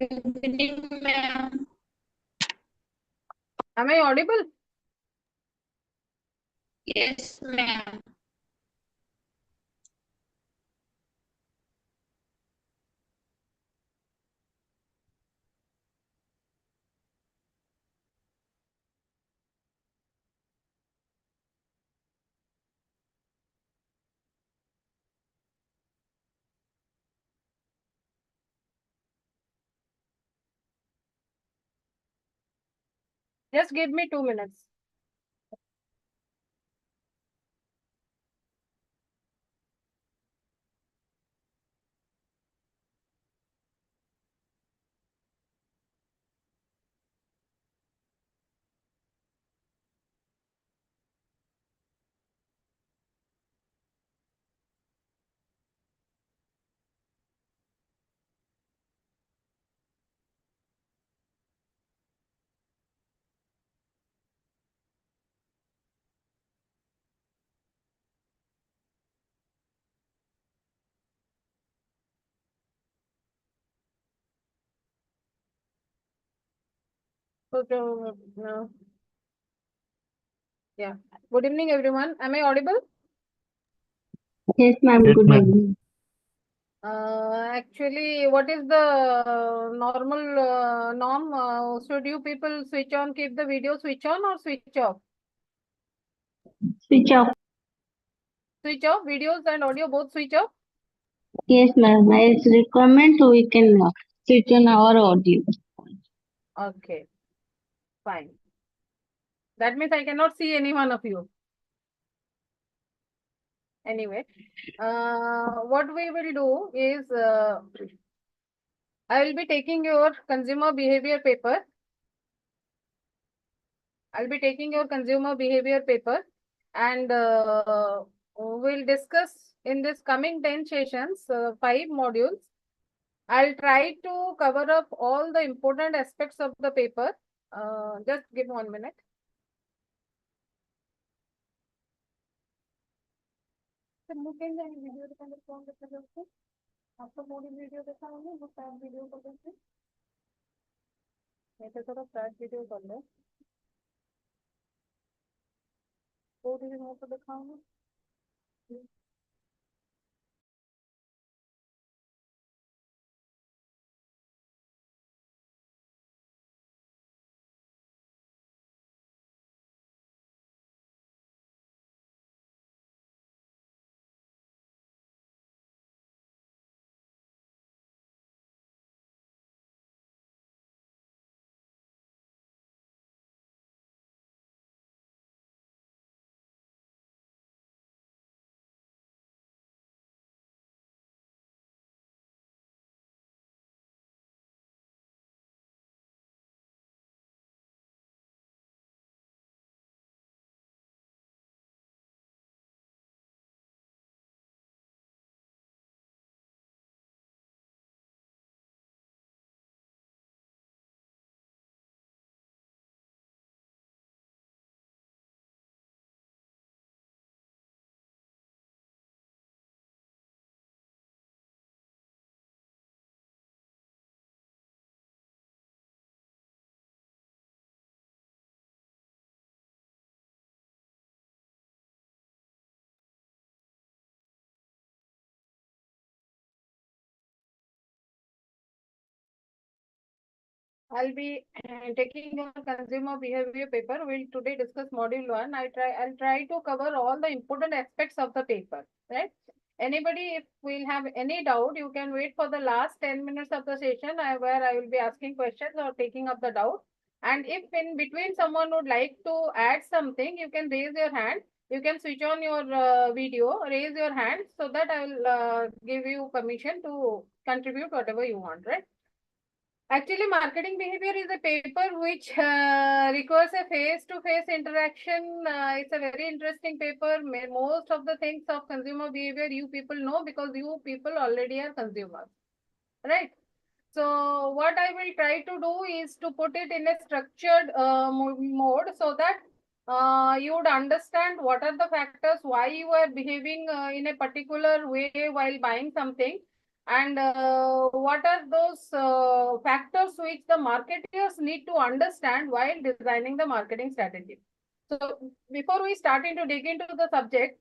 evening, ma'am. Am I audible? Yes, ma'am. Just give me 2 minutes. Okay. Yeah. Good evening, everyone. Am I audible? Yes, ma'am. Yes, Good ma'am. evening. Actually, what is the normal norm? Should you people switch on, keep the video switch on or switch off? Switch off. Switch off, videos and audio both switch off? Yes, ma'am. As requirement, we can switch on our audio. Okay, fine. That means I cannot see any one of you. Anyway, what we will do is I will be taking your consumer behavior paper. I'll be taking your consumer behavior paper and we'll discuss in this coming 10 sessions, 5 modules. I'll try to cover up all the important aspects of the paper. Just give 1 minute. आपको मोडी video देखा होगा वो start video को कैसे मैं तो थोड़ा start video कर लो Go to the move to the counter. I'll be taking your consumer behavior paper. We'll today discuss module 1. I'll try to cover all the important aspects of the paper, right? Anybody, if we'll have any doubt, you can wait for the last 10 minutes of the session where I will be asking questions or taking up the doubt. And if in between someone would like to add something, you can raise your hand. You can switch on your video, raise your hand so that I will give you permission to contribute whatever you want, right? Actually, marketing behavior is a paper which requires a face-to-face interaction. It's a very interesting paper. Most of the things of consumer behavior you people know because you people already are consumers, right? So what I will try to do is to put it in a structured mode so that you would understand what are the factors, why you are behaving in a particular way while buying something, and what are those factors which the marketers need to understand while designing the marketing strategy. So before we start into dig into the subject,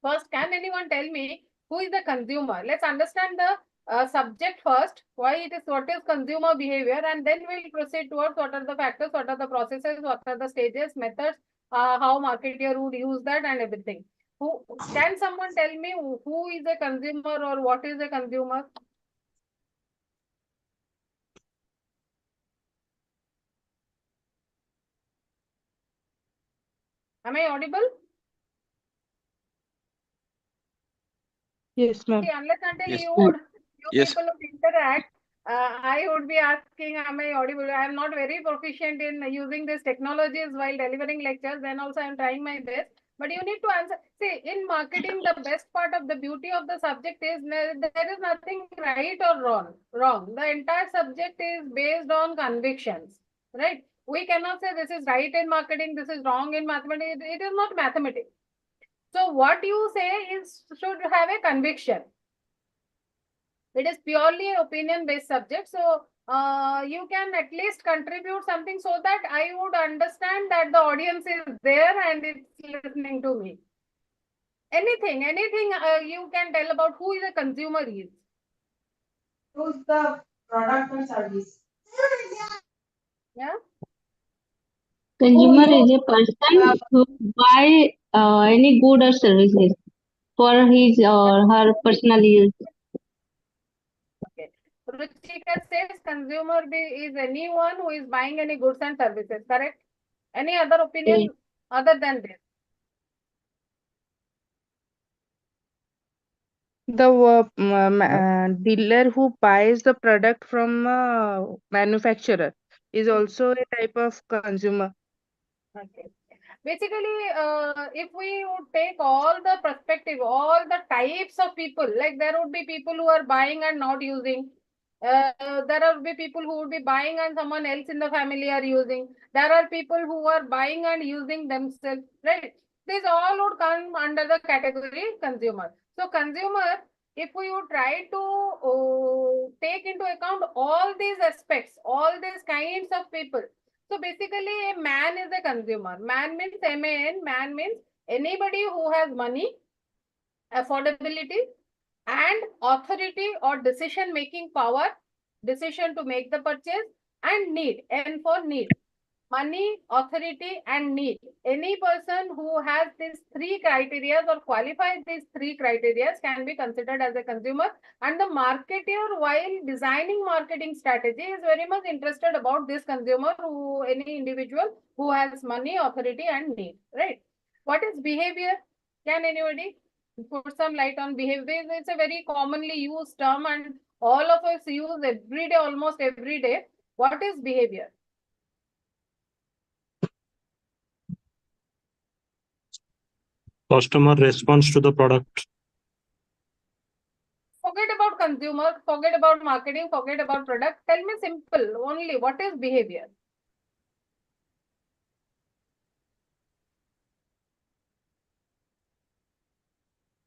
first, can anyone tell me who is the consumer? Let's understand the subject first, why it is, what is consumer behavior, and then we'll proceed towards what are the factors, what are the processes, what are the stages, methods, how marketer would use that and everything. Who can someone tell me who is a consumer or what is a consumer? Am I audible? Yes, ma'am. Unless until Yes. you Yes. people would interact, I would be asking, am I audible? I am not very proficient in using these technologies while delivering lectures. Then also I am trying my best. But you need to answer. See, in marketing, the best part of the beauty of the subject is there is nothing right or wrong. Wrong. The entire subject is based on convictions, right? We cannot say this is right in marketing, this is wrong in mathematics. It is not mathematics. So what you say is should have a conviction. It is purely opinion based subject. So you can at least contribute something so that I would understand that the audience is there and it's listening to me. Anything you can tell about who is a consumer is. Who's the product or service? Yeah. Consumer you- is a person who buy any good or services for his or her personal use. Okay. Ruchika says consumer is anyone who is buying any goods and services, correct? Any other opinion other than this? The dealer who buys the product from manufacturer is also a type of consumer. Okay. Basically, if we would take all the perspective, all the types of people, like there would be people who are buying and not using. There would be people who would be buying and someone else in the family are using. There are people who are buying and using themselves, right? These all would come under the category consumer. So consumer, if we would try to take into account all these aspects, all these kinds of people. So basically, a man is a consumer. Man means MAN. Man means Anybody who has money, affordability, and authority or decision making power, decision to make the purchase, and need, and for need, money, authority, and need. Any person who has these three criteria or qualifies these three criteria can be considered as a consumer. And the marketer, while designing marketing strategy, is very much interested about this consumer, who any individual who has money, authority, and need. Right? What is behavior? Can anybody put some light on behavior? It's a very commonly used term, and all of us use every day, almost every day. What is behavior? Customer response to the product. Forget about consumer, forget about marketing, forget about product. Tell me simple only, what is behavior?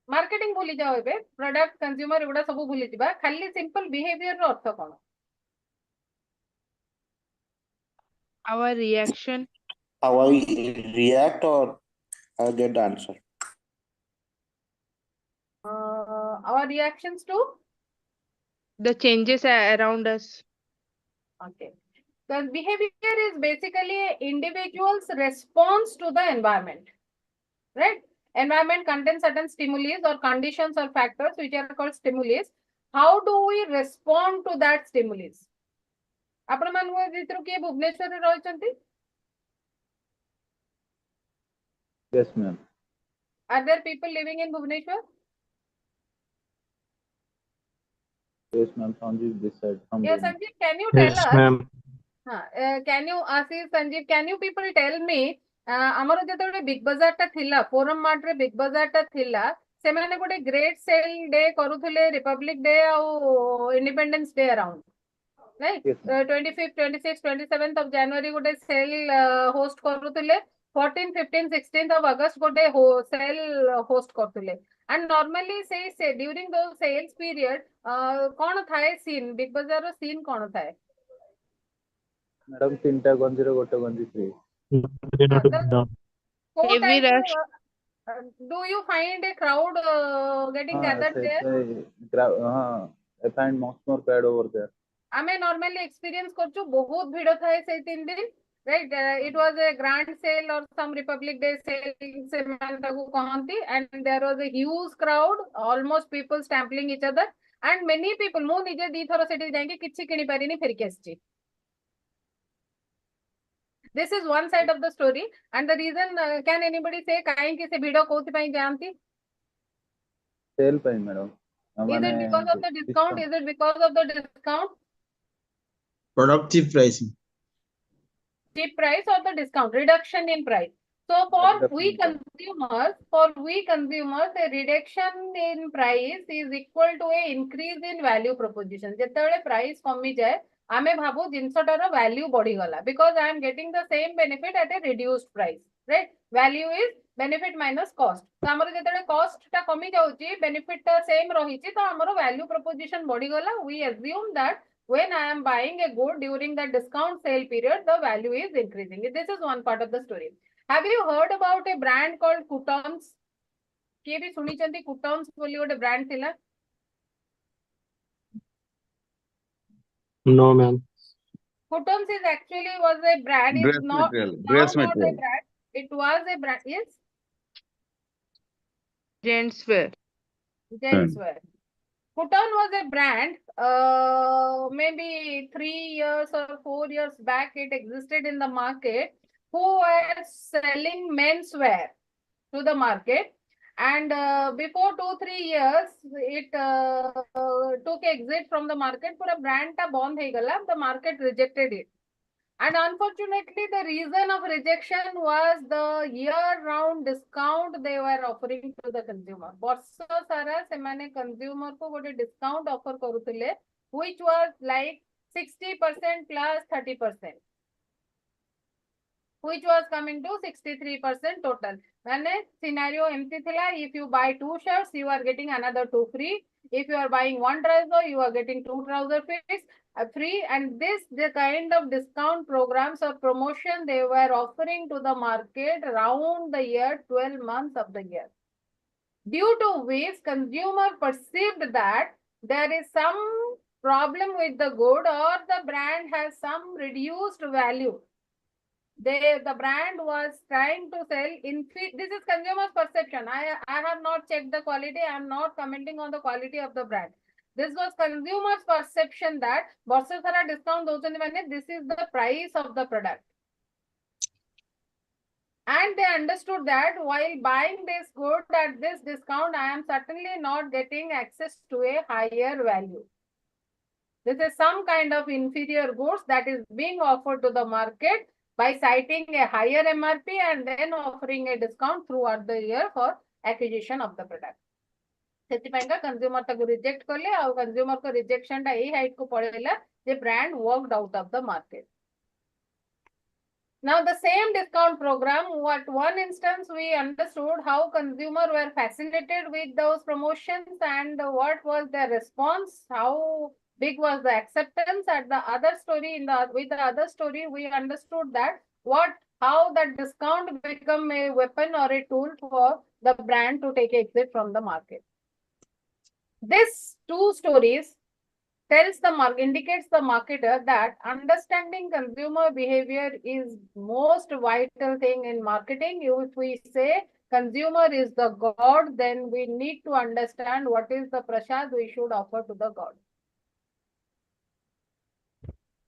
Marketing भूली जाओ एबे, product, consumer एगुड़ा सब भूली जिबा, खाली simple behavior row earth cone? Our reaction. How I react or I get the answer. Our reactions to The changes around us. okay. The behavior is basically individual's response to the environment, right? Environment contains certain stimuli or conditions or factors which are called stimuli. How do we respond to that stimuli? आपण मानव भितर किए भुवनेश्वर रे रहचंती? Yes, ma'am. Are there people living in Bhubaneswar? Yes, ma'am. Sanjeev this side from Yes, Bhubaneswar. Sanjeev, can you tell Yes, us? ma'am. Can you, Ashish, Sanjeev, can you people tell me, ଆମର ଯେତେବେଳେ big ବଜାର ଟା ଥିଲା, forum mart ରେ big ବଜାର ଟା ଥିଲା, ସେମାନେ ଗୋଟେ ଗ୍ରେଟ୍ ସେଲ୍ ଡେ କରୁଥିଲେ, ରିପବ୍ଲିକ ଡେ ଆଉ independence day around, right? 25th, 26th, 27th of January ଗୋଟେ ସେଲ୍ ହୋଷ୍ଟ କରୁଥିଲେ, 14th, 15th, 16th of August ଗୋଟେ ସେଲ୍ ହୋଷ୍ଟ କରୁଥିଲେ. And normally say during those sales period, କଣ ଥାଏ scene, ବିଗ ବଜାର ର scene କଣ ଥାଏ? Madam, 3ଟା ଗଞ୍ଜିରେ ଗୋଟେ ଗଞ୍ଜି free. Heavy rush. Do you find a crowd getting gathered there? I find much more crowd over there. ଆମେ normally experience କରୁଛୁ ବହୁତ ଭିଡ଼ ଥାଏ ସେଇ 3 ଦିନ, right? It was a grand sale or some Republic Day sale ସେମାନେ ତାକୁ କହନ୍ତି, and there was a huge crowd, almost people stamping each other, and many people, ମୁଁ ନିଜେ 2 ଥର ସେଠି ଯାଇକି କିଛି କିଣି ପାରିନି, ଫେରିକି ଆସିଛି. This is one side of the story, and the reason, can anybody say କାହିଁକି ସେ ଭିଡ଼ କୋଉଥି ପାଇଁ ଯାଆନ୍ତି? Sale ପାଇଁ madam. Is it because of the discount? Is it because of the discount? Productive pricing. Cheap price or the discount, reduction in price. So for we consumers, a reduction in price is equal to a increase in value proposition. जेतेବେଳେ price कमी जाए, आमे भाबो जिनसटार value बढ़ी गला, because I am getting the same benefit at a reduced price, right? Value is benefit minus cost. तो हमरो जेतेବେଳେ cost टा कमी जाउची, benefit टा same रहिची, तो हमरो value proposition बढ़ी गला. We assume that when I am buying a good during the discount sale period, the value is increasing. This is one part of the story. Have you heard about a brand called Coutons? किए भी सुनी चंती Coutons बोली ଗୋଟେ brand थिला? No, ma'am. Coutons is actually was a brand. Dress It's not material. now Dress not a material. brand. It was a brand. Yes. Gents wear. Gents wear. Couton was a brand, maybe 3 years or 4 years back, it existed in the market, who were selling menswear to the market. And before 2-3 years, it took exit from the market. For a brand ta bond hai gala, the market rejected it. And unfortunately, the reason of rejection was the year-round discount they were offering to the consumer. ବର୍ଷ ସାରା ସେମାନେ consumer को ଗୋଟେ discount offer କରୁଥିଲେ, which was like 60% plus 30%, which was coming to 63% total. ମାନେ scenario ଏମିତି ଥିଲା, if you buy 2 shirts, you are getting another 2 free. If you are buying 1 trouser, you are getting 2 trouser free. free, and this the kind of discount programs or promotion they were offering to the market around the year 12 months of the year, due to which consumer perceived that there is some problem with the good or the brand has some reduced value. The brand was trying to sell this is consumer's perception. I have not checked the quality. I am not commenting on the quality of the brand. This was consumer's perception that ବର୍ଷ ସାରା discount ଦଉଛନ୍ତି ମାନେ this is the price of the product. And they understood that while buying this good at this discount, I am certainly not getting access to a higher value. This is some kind of inferior goods that is being offered to the market by citing a higher MRP and then offering a discount throughout the year for acquisition of the product. ସେଥିପାଇଁକା consumer ତାକୁ reject କଲେ ଆଉ consumer को rejection ଟା ଏଇ height କୁ ପଳେଇଲା ଯେ brand walked out of the market. Now the same discount program, at one instance we understood how consumers were fascinated with those promotions and what was their response, how big was the acceptance. At the other story, with the other story, we understood that how that discount become a weapon or a tool for the brand to take exit from the market. These two stories indicates the marketer that understanding consumer behavior is most vital thing in marketing. If we say consumer is the god, then we need to understand what is the prasad we should offer to the god.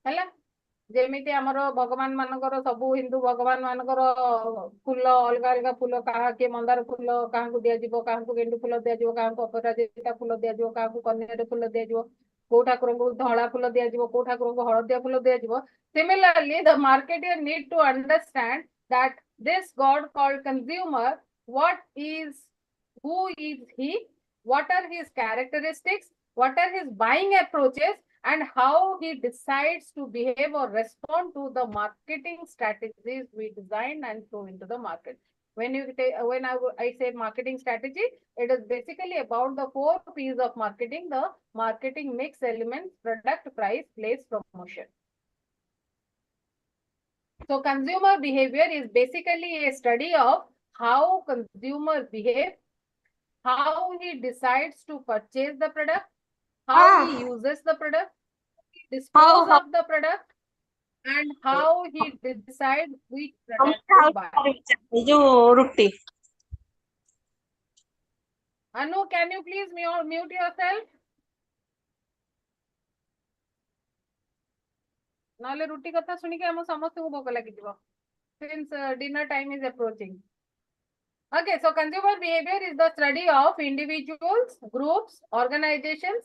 Hello? ଯେମିତି ଆମର ଭଗବାନ ମାନଙ୍କର ସବୁ ହିନ୍ଦୁ ଭଗବାନ ମାନଙ୍କର ଫୁଲ ଅଲଗା ଅଲଗା ଫୁଲ କିଏ ମନ୍ଦାର ଫୁଲ କାହାକୁ ଦିଆଯିବ, କାହାକୁ ଗେଣ୍ଡୁ ଫୁଲ ଦିଆଯିବ, କାହାକୁ ଅପରାଜିତା ଫୁଲ ଦିଆଯିବ, କାହାକୁ କନିଆର ଫୁଲ ଦିଆଯିବ, କୋଉ ଠାକୁରଙ୍କୁ ଧଳା ଫୁଲ ଦିଆଯିବ, କୋଉ ଠାକୁରଙ୍କୁ ହଳଦିଆ ଫୁଲ ଦିଆଯିବ. Similarly, the marketer need to understand that this god called consumer, who is he, what are his characteristics, what are his buying approaches, and how he decides to behave or respond to the marketing strategies we design and throw into the market. When I say marketing strategy, it is basically about the 4 P's of marketing: the marketing mix elements, product, price, place, promotion. So consumer behavior is basically a study of how consumers behave, how he decides to purchase the product, how he uses the product, dispose of the product, and how he decides which product to buy. Anu, can you please mute yourself? नले रुटी कथा सुनी के हम समस्त को भोक लगी जीवो, since dinner time is approaching. Okay, so consumer behavior is the study of individuals, groups, organizations,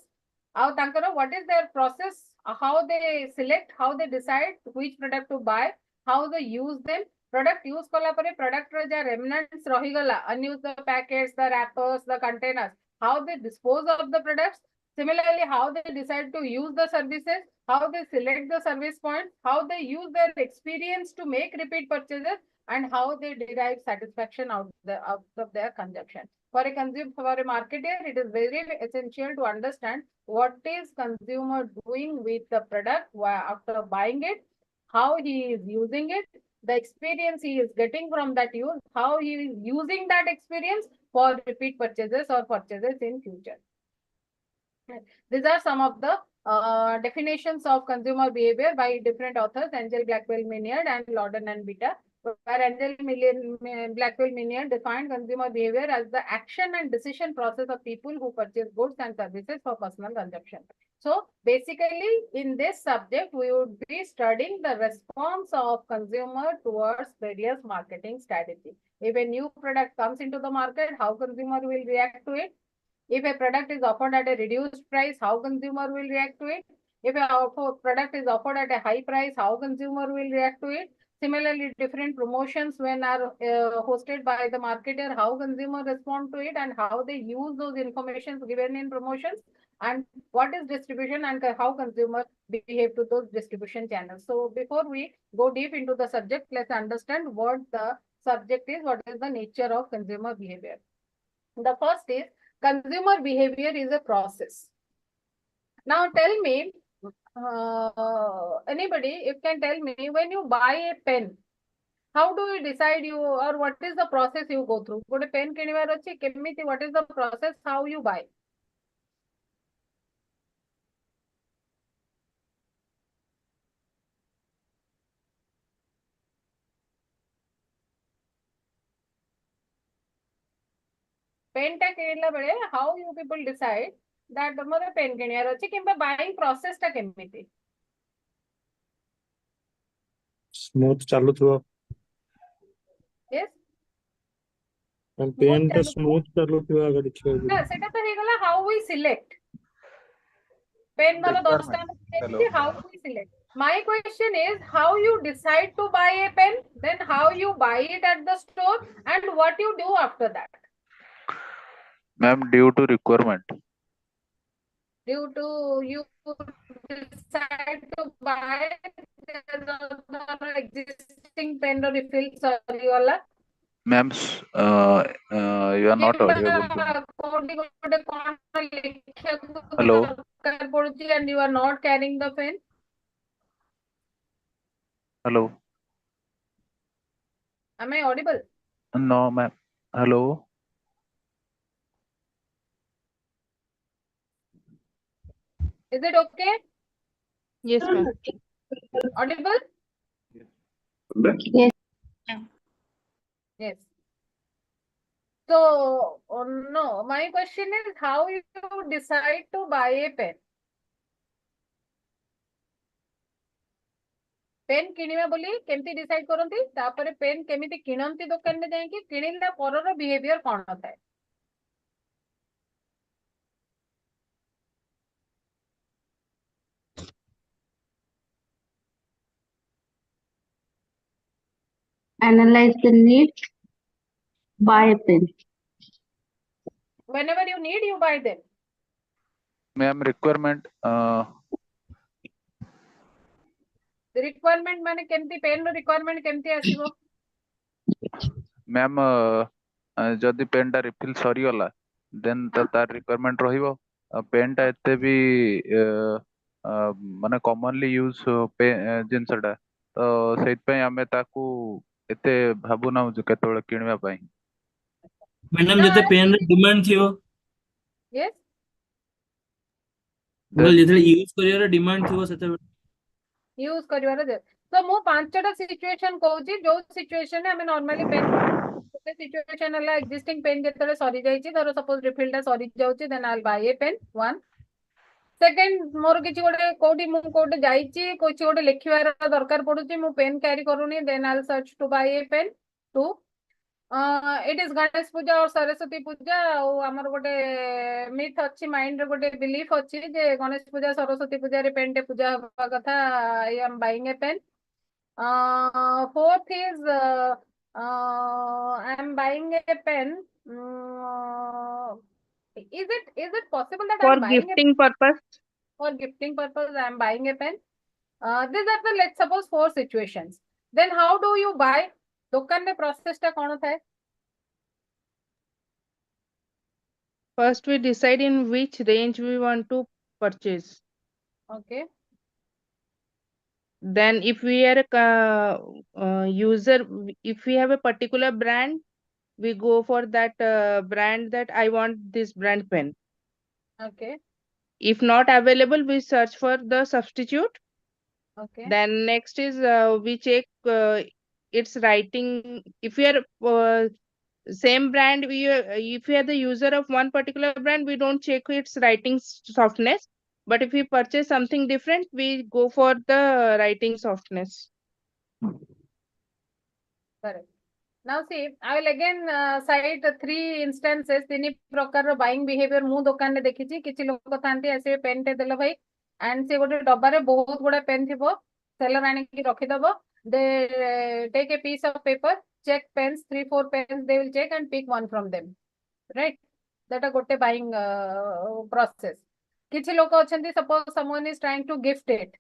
what is their process, how they select, how they decide which product to buy, how they use them. Product use kala pare product ro ja remnants rahigala, unused the packets, the wrappers, the containers, how they dispose of the products. Similarly, how they decide to use the services, how they select the service points, how they use their experience to make repeat purchases, and how they derive satisfaction out of their consumption. For a marketer, it is very essential to understand what is consumer doing with the product after buying it, how he is using it, the experience he is getting from that use, how he is using that experience for repeat purchases or purchases in future. These are some of the definitions of consumer behavior by different authors, Angel Blackwell Maynard and Lorden and Bitter. Where Angel Blackwell Maynard defined consumer behavior as the action and decision process of people who purchase goods and services for personal consumption. So basically, in this subject, we would be studying the response of consumer towards various marketing strategies. If a new product comes into the market, how consumer will react to it? If a product is offered at a reduced price, how consumer will react to it? If a product is offered at a high price, how consumer will react to it? Similarly, different promotions when are hosted by the marketer, how consumer respond to it and how they use those information given in promotions, and what is distribution and how consumer behave to those distribution channels. So before we go deep into the subject, let's understand what the subject is, what is the nature of consumer behavior. The first is consumer behavior is a process. Now tell me, anybody, you can tell me, when you buy a pen, how do you decide you, or what is the process you go through? ଗୋଟେ pen କିଣିବାର ଅଛି, କେମିତି, what is the process, how you buy? Pen ଟା କିଣିଲା ବେଳେ how you people decide that ମୋର pen କିଣିବାର ଅଛି, କିମ୍ବା buying process ଟା କେମିତି? Smooth ଚାଲୁଥିବ Yes, ପେନ୍ ଟା ଚାଲୁଥିବ। ସ୍ମୁଥ ଚାଲୁଥିବ ଆଗ ଦେଖିବାକୁ ନା ସେଟା ତ ହେଇଗଲା how we select. Pen ଧର 10 ଟା Hello. how we select. My question is how you decide to buy a pen, then how you buy it at the store, and what you do after that. Ma'am, due to requirement. Due to you decide to buy the existing pen or refill ସରିଗଲା। Ma'am, you are not audible to me. କୋଉଠି ଗୋଟେ କଣ ଲେଖିବାକୁ Hello. ଦରକାର ପଡୁଛି and you are not carrying the pen. Hello. Am I audible? No, ma'am. Hello. Is it okay? Yes, ma'am. Audible? Yes. Yes. So, no, my question is how you decide to buy a pen. Pen किनिबा बोली केमती decide करंती, तापरे pen केमिति किनंती दुकान में जाइकी, किनिला परर behaviour कोन होता है? Analyze the need, buy a pen. Whenever you need, you buy them. Ma'am, requirement. The requirement माने केमती पेन रो requirement केमती आसीबो? Ma'am, जदि पेन टा रिफिल सरी गला देन तार रिक्वायरमेंट रहिबो। पेन टा एते भी माने कॉमनली यूज जिनसटा तो सेट पे हमें ताकू एते भाबु ना जो केतोळे किनबा पई। मैडम जते पेन रे डिमांड थियो, Yes. बोल जते यूज करियर डिमांड थियो सेते यूज करिवार दे। तो मु पांचटा सिचुएशन कहूची, जो सिचुएशन में हमें नॉर्मली पेन गोटे सिचुएशन हला एक्जिस्टिंग पेन जेतले सरी जाईची, धर सपोज रिफिल टा सरी जाउची, then I will buy a pen. One second, मोर किछि गोटे कोठी मु कोठे जाईची, कोछि गोटे लिखिवार दरकार पडुची, मु पेन कैरी करूनी, then I will search to buy a pen. Two, it is Ganesh Puja और सरस्वती पूजा, और आमर गोटे मिथ अच्छी माइंड रे गोटे बिलीफ अच्छी जे गणेश पूजा सरस्वती पूजा रे पेन टे पूजा हवा कथा, I am buying a pen. Fourth is I am buying a pen, is it possible that For I'm buying gifting purpose. for gifting purpose I'm buying a pen? These are the, let's suppose, 4 situations. Then how do you buy? दुकान में process टा कौन था? First, we decide in which range we want to purchase. Okay. Then, if we are a user, if we have a particular brand, we go for that brand, that I want this brand pen. Okay. If not available, we search for the substitute. Okay. Then next is we check its writing. If we are same brand, if we are the user of one particular brand, we don't check its writing softness. But if we purchase something different, we go for the writing softness. Correct. Now see, I will again cite 3 instances, 3 प्रकार buying behavior मु दुकान रे देखि छी। किछि लोक थांती ऐसे pen टे देलो भाई, एंड से गोटे डब्बा रे बहुत गुडा पेन थिबो, सेलर आनी की रखि दबो, they take a piece of paper, check pens, 3-4 pens they will check and pick one from them, right? That a gote buying process. किछि लोक अछंती, suppose someone is trying to gift it,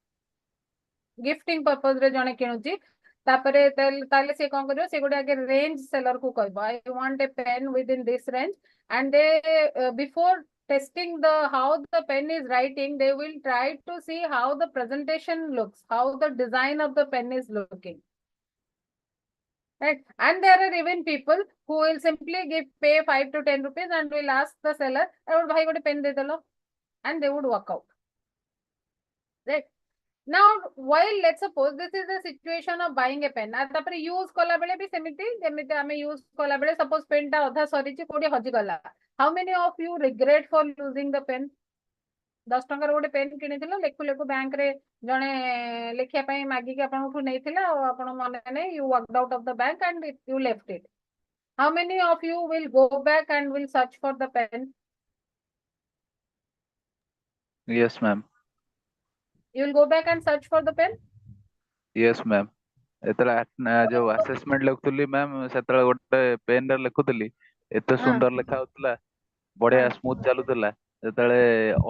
gifting purpose रे जने किनुची, तापरे ताले से कोन करियो, से गोटे आगे रेंज सेलर को कहबो, I want a pen within this range, and they before testing how the pen is writing, they will try to see how the presentation looks, how the design of the pen is looking. Right? And there are even people who will simply pay 5 to 10 rupees and will ask the seller, "Bhai, got a pen de delo," and they would walk out. Right? Now, while let's suppose this is the situation of buying a pen, and tapare use kala bele bhi semiti, jemiti ame use kala bele suppose pen ta adha sarichi kodi haji gala. How many of you regret for losing the pen? 10 ଟଙ୍କାର ଗୋଟେ pain କିଣିଥିଲ, ଲେଖୁ ଲେଖୁ ବ୍ୟାଙ୍କରେ ଜଣେ ଲେଖିବା ପାଇଁ ମାଗିକି ଆପଣଙ୍କଠୁ ନେଇଥିଲା ଆଉ ଆପଣ ମନେ ନାହିଁ, you walked out of the bank and you left it. How many of you will go back and will search for the pen? Yes, ma'am. You will go back and search for the pen? Yes, ma'am. ଯେତେବେଳେ ଯୋଉ assessment ଲେଖୁଥିଲି ma'am, ସେତେବେଳେ ଗୋଟେ pain ରେ ଲେଖୁଥିଲି, ଏତେ ସୁନ୍ଦର ଲେଖା ହଉଥିଲା, ବଢିଆ smooth ଚାଲୁଥିଲା। ଯେତେବେଳେ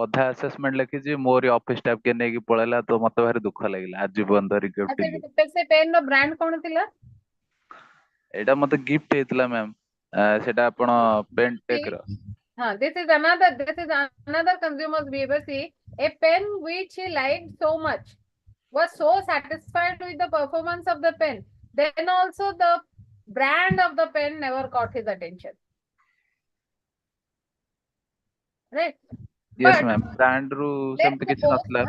ଅଧା ଆସେସମେଣ୍ଟ ଲେଖିଛି, ମୋରି ଅଫିସ ଷ୍ଟାଫ୍ କିଏ ନେଇକି ପଳେଇଲା, ତ ମତେ ଭାରି ଦୁଃଖ ଲାଗିଲା। ଆଜି ପର୍ଯ୍ୟନ୍ତ ରିଗ୍ରେଟ ଫିଲ୍। ସେ ପେନ୍ ର ବ୍ରାଣ୍ଡ କଣ ଥିଲା? ଏଇଟା ମତେ ଗିଫ୍ଟ ହେଇଥିଲା ମ୍ୟାମ୍। ସେଟା ଆପଣ ପେଣ୍ଟେକ୍ ର। This is another consumer's behavior. See, a pen which he liked so much, was so satisfied with the performance of the pen, then also the brand of the pen never caught his attention. Right? Yes, ma'am. Brand ରୁ ସେମିତି କିଛି ନଥିଲା,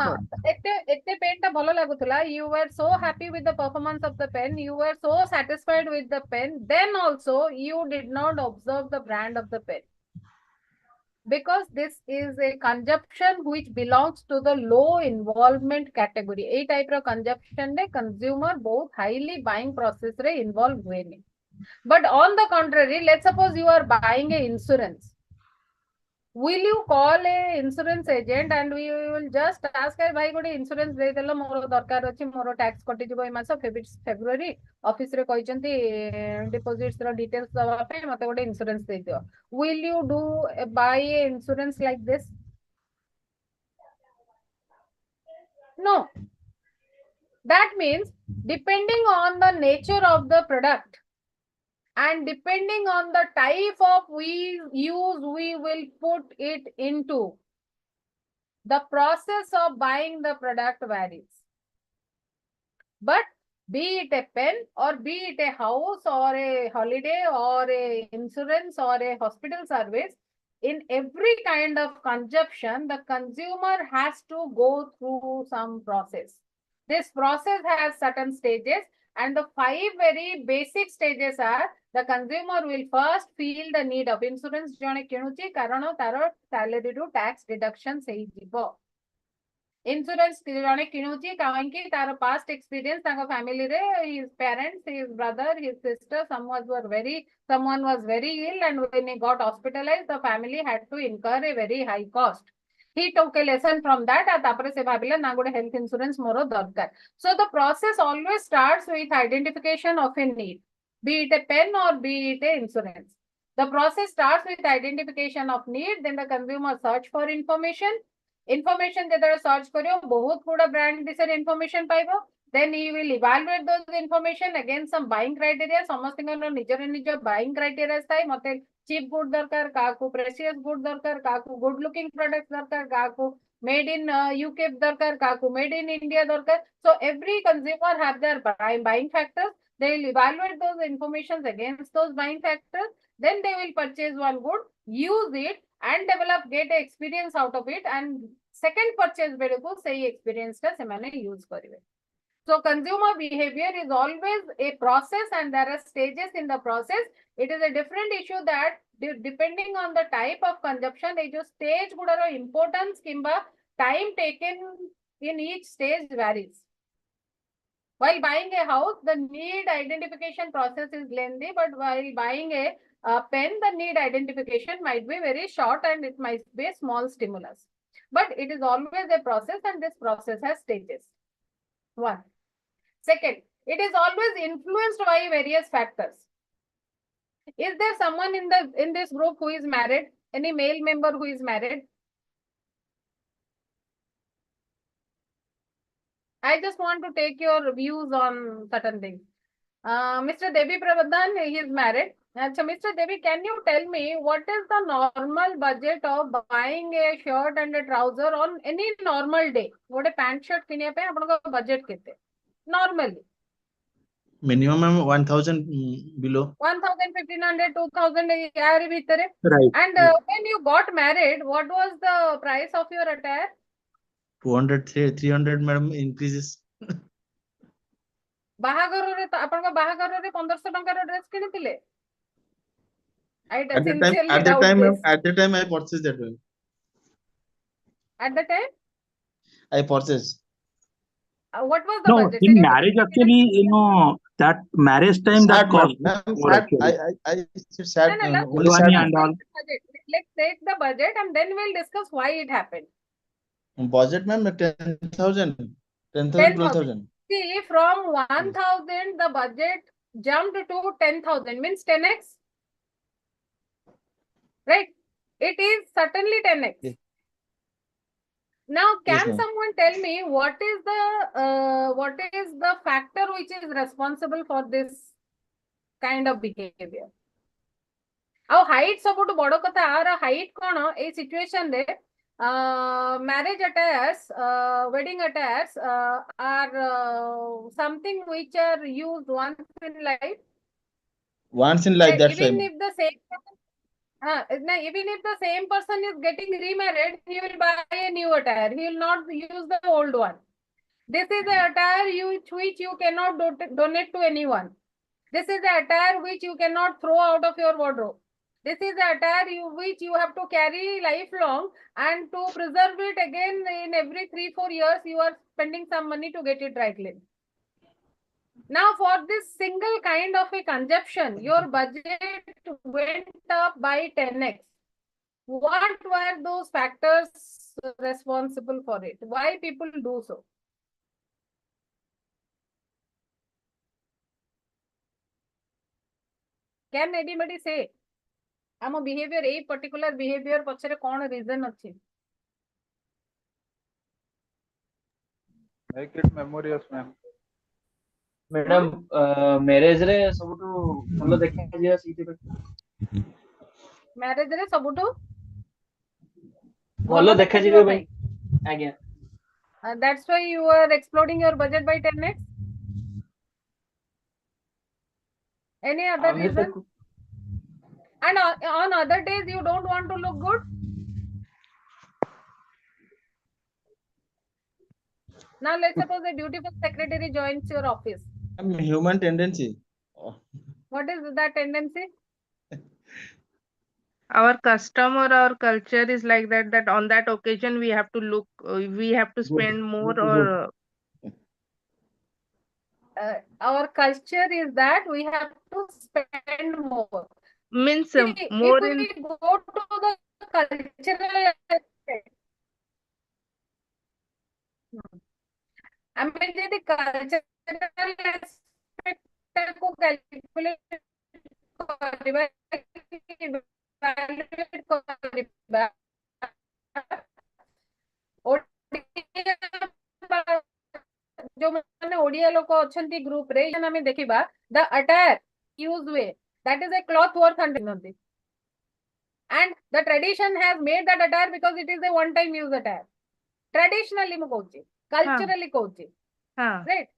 ଏତେ pain ଟା ଭଲ ଲାଗୁଥିଲା, you were so happy with the performance of the pen, you were so satisfied with the pen, then also you did not observe the brand of the pen. Because this is a consumption which belongs to the low involvement category. A type of consumption ne consumer both highly buying process re involved hueni. But on the contrary, let's suppose you are buying a insurance. Will you call a insurance agent and we will just ask, "Bhai, gote insurance de delo, moro darkar achi, moro tax koti jibo e maso February office re कहचंती deposits ro details daba pe mate gote insurance de dio." Will you buy a insurance like this? No. That means depending on the nature of the product and depending on the type of we will put it into. The process of buying the product varies. But be it a pen or be it a house or a holiday or a insurance or a hospital service, in every kind of consumption, the consumer has to go through some process. This process has certain stages, and the 5 very basic stages are: the consumer will first feel the need of insurance, jane kinuchi karana taro salary ru tax deduction sei jibo. Insurance jane kinuchi kahanki taro past experience tanga family re, his parents, his brother, his sister, someone was very ill, and when he got hospitalized, the family had to incur a very high cost. He took a lesson from that, and tapare se bhabila na gote health insurance moro darkar. So the process always starts with identification of a need, be it a pen or be it a insurance. The process starts with identification of need, then the consumer search for information. Information ଯେତେବେଳେ search କରିବ, ବହୁତ ଗୁଡ଼ା brand ବିଷୟରେ information ପାଇବ. Then he will evaluate those information against some buying criteria. ସମସ୍ତଙ୍କର ନିଜ buying criteria ଥାଏ. ମତେ cheap good ଦରକାର, କାହାକୁ precious good ଦରକାର, କାହାକୁ good looking products ଦରକାର, କାହାକୁ made in UK ଦରକାର, କାହାକୁ made in India ଦରକାର. So every consumer have their buying factors. They will evaluate those informations against those buying factors. Then they will purchase one good, use it, and get experience out of it, and second purchase beloku say experience ta semane use karibe. So consumer behavior is always a process, and there are stages in the process. It is a different issue that depending on the type of consumption, a jo stage gudaro importance kimba time taken in each stage varies. While buying a house, the need identification process is lengthy, but while buying a pen, the need identification might be very short and it might be a small stimulus. But it is always a process, and this process has stages. One. Second, it is always influenced by various factors. Is there someone in this group who is married? Any male member who is married? I just want to take your views on certain things. Mr. Devi Prabodhan, he is married. Achha, Mr. Devi, can you tell me what is the normal budget of buying a shirt and a trouser on any normal day? What a pant shirt किनिया पे आपनका budget कितने? Normally. Minimum 1,000 below. 1,000, 1,500, 2,000 यार भीतर है. Right. And when you got married, what was the price of your attire? 200, 300, madam, increases. ବାହାଘରରେ ତ ଆପଣଙ୍କ ବାହାଘରରେ 1,500 ଟଙ୍କାର ଡ୍ରେସ୍ କିଣିଥିଲେ? I At the time, sincerely at the doubt time, this. at the time, I purchased that one. At the time, I purchased. what was the No, budget? in marriage actually, that marriage time that Sad, cost ma'am. more Sad. actually. I sad. No, no, Only sad. Sherwani and all. let's take the budget and then we'll discuss why it happened. Budget, ma'am, 10,000, 10,000, 10,000. 12,000. See, from 1,000, the budget jumped to 10,000, means 10x. Right? It is certainly 10x. Yes. Now, Yes, can ma'am. someone tell me what is the factor which is responsible for this kind of behavior? Our height सबुठु बड़ कथा आर height कोन ए situation रे marriage attires, wedding attires are something which are used once in life. Once in life, that's Even why. if the same even if the same person is getting remarried, he will buy a new attire. He will not use the old one. This is the attire which you cannot donate to anyone. This is the attire which you cannot throw out of your wardrobe. This is the attire which you have to carry lifelong, and to preserve it again in every 3-4 years, you are spending some money to get it dry cleaned. Now, for this single kind of a consumption, your budget went up by 10x. What were those factors responsible for it? Why people do so? Can anybody say? Our behavior, a particular behavior, pachare kon reason achi? Make it memorious, ma'am. Madam marriage रे सबुठु ଭଲ ଦେଖା ଯିବା ସେଇଠି Marriage रे सबुठु ଭଲ ଦେଖା ଯିବା ପାଇଁ ଆଜ୍ଞା. That's why you are exploding your budget by 10x. Any other reason? And on other days, you don't want to look good? Now, let's suppose a beautiful secretary joins your office. Human tendency. What is that tendency? Our custom or our culture is like that on that occasion we have to look, we have to spend more, or our culture is that we have to spend more. Means See, more if we go to the cultural aspect, I mean, the cultural aspect को calculate କରିବା, evaluate କରିବା, जो माने ओडिया लोक अछंती group रे हमें देखिबा the attire use way that is a cloth worth 100, and the tradition has made that attire because it is a one time use attire. Traditionally मु कहूची, culturally कहूची, right?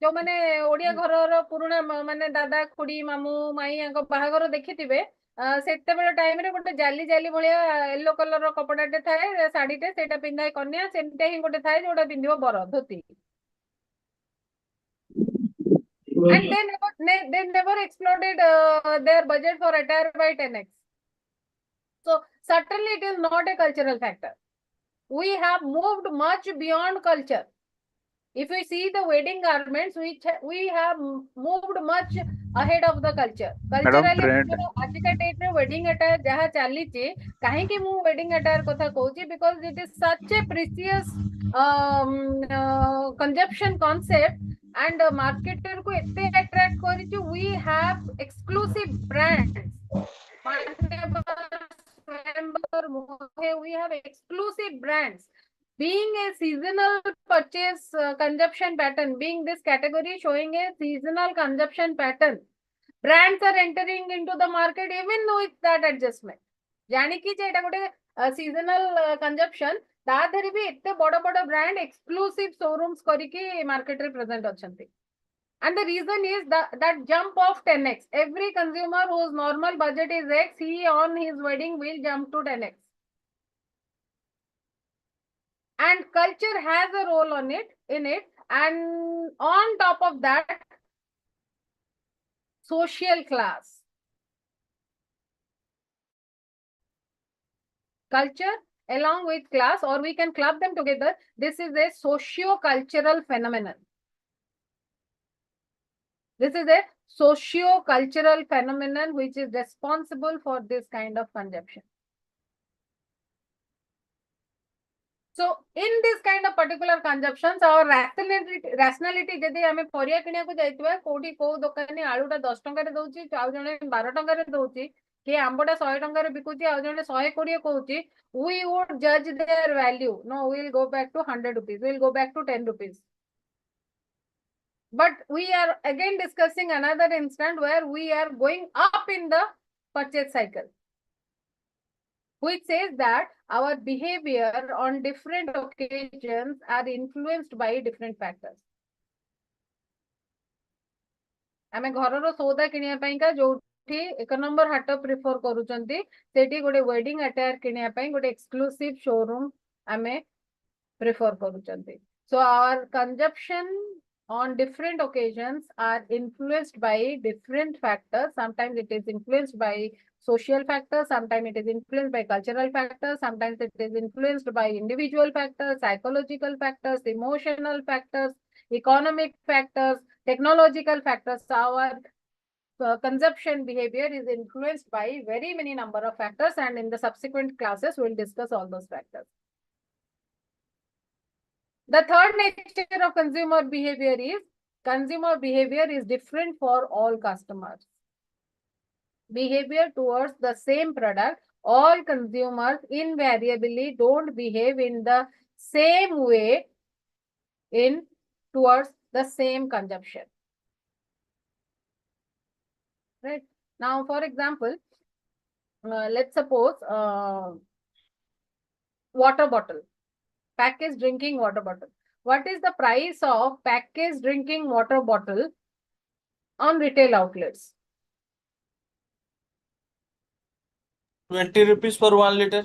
जो माने ओडिया घरर पुराना माने दादा खुडी मामू माई आंको बाहागर देखिथिबे सेते बेले टाइम रे गोटे जाली जाली भलिया येलो कलर रो कपड़ाटे थाए साडीटे सेटा पिंधाय कन्या सेमते ही गोटे थाए जोटा पिंधिबो बर धोती. And they never exploded their budget for attire by 10x. So certainly it is not a cultural factor. We have moved much beyond culture. If we see the wedding garments, we have moved much ahead of the culture. Culturally, आजिका date रे wedding attire जहाँ चाली चे, कहीं कि मु wedding attire कथा कहूची because it is such a precious consumption concept, and marketer को इतने attract करी we have exclusive brands. We have exclusive brands. Being a seasonal purchase consumption pattern, being this category showing a seasonal consumption pattern, Brands are entering into the market even with that adjustment. ଜାଣିକି ଯେ ଏଟା ଗୋଟେ seasonal consumption, ତା ଦେହରେ ବି ଏତେ ବଡ ବଡ brand exclusive showrooms କରିକି market ରେ present ଅଛନ୍ତି. And the reason is that jump of 10x. Every consumer whose normal budget is X, he on his wedding will jump to 10x. And culture has a role in it. And on top of that, social class. Culture along with class, or we can club them together. This is a socio-cultural phenomenon. This is a socio-cultural phenomenon which is responsible for this kind of consumption. So in this kind of particular consumptions, our rationality जदि आमे परिया किनिया को जाइतबा कोठी को दुकानी आलूटा 10 टंका रे दउची आउ जने 12 टंका रे दउची के आंबोटा 100 टंका रे बिकुची आउ जने 120 कहूची, we would judge their value. No, we will go back to 100 rupees, we will go back to 10 rupees. But we are again discussing another instant where we are going up in the purchase cycle, which says that our behavior on different occasions are influenced by different factors. आमे घरर सौदा किनिया पाइका जोठी एक number हाट prefer करूचंती सेठी गोटे wedding attire किनिया पाई गोटे exclusive showroom आमे prefer करूचंती. So our consumption on different occasions are influenced by different factors. Sometimes it is influenced by social factors, sometimes it is influenced by cultural factors, sometimes it is influenced by individual factors, psychological factors, emotional factors, economic factors, technological factors. Our consumption behavior is influenced by very many number of factors, and in the subsequent classes we will discuss all those factors. The third nature of consumer behavior is different for all customers. Behavior towards the same product, all consumers invariably don't behave in the same way towards the same consumption. Right? Now, for example, let's suppose water bottle. Packaged drinking water bottle. What is the price of packaged drinking water bottle on retail outlets? 20 rupees for 1 liter.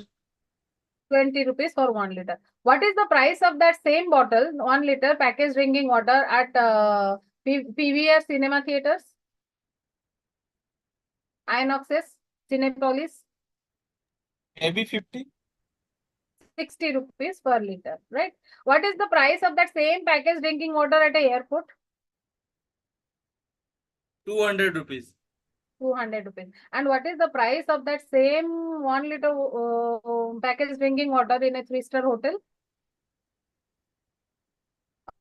20 rupees for 1 liter. What is the price of that same bottle, 1 liter packaged drinking water at PVR cinema theaters? Inoxes, Cinepolis? Maybe 50. 60 rupees per liter, right? What is the price of that same packaged drinking water at a airport? 200 rupees. 200 rupees. And what is the price of that same 1 liter packaged drinking water in a 3-star hotel?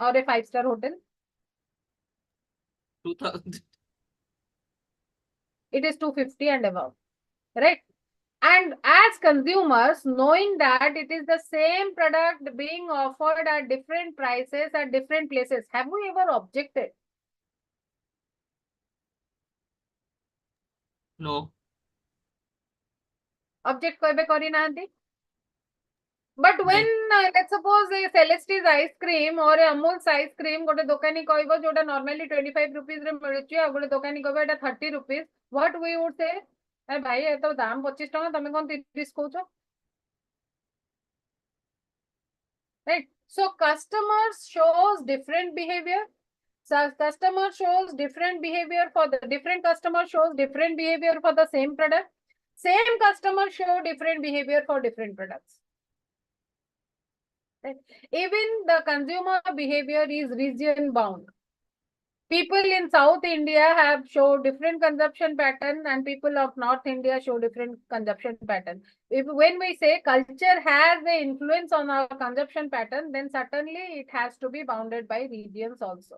Or a 5-star hotel? 2000. It is 250 and above, right? And as consumers, knowing that it is the same product being offered at different prices at different places, have we ever objected? No. Object kebe kari nahanti? But when let's suppose a Celesti's ice cream or a Amul's ice cream gote dokani koibo jota normally 25 rupees re miluchi a gote dokani koibo eta 30 rupees, what we would say? Hey bhai e to dam 25 tanga tame kon 30 koucho? Right? So customers shows different behavior. So customer shows different behavior for the different customer shows different behavior for the same product. Same customer show different behavior for different products. Right? Even the consumer behavior is region bound. People in South India have showed different consumption pattern, and people of North India show different consumption pattern. When we say culture has the influence on our consumption pattern, then certainly it has to be bounded by regions also.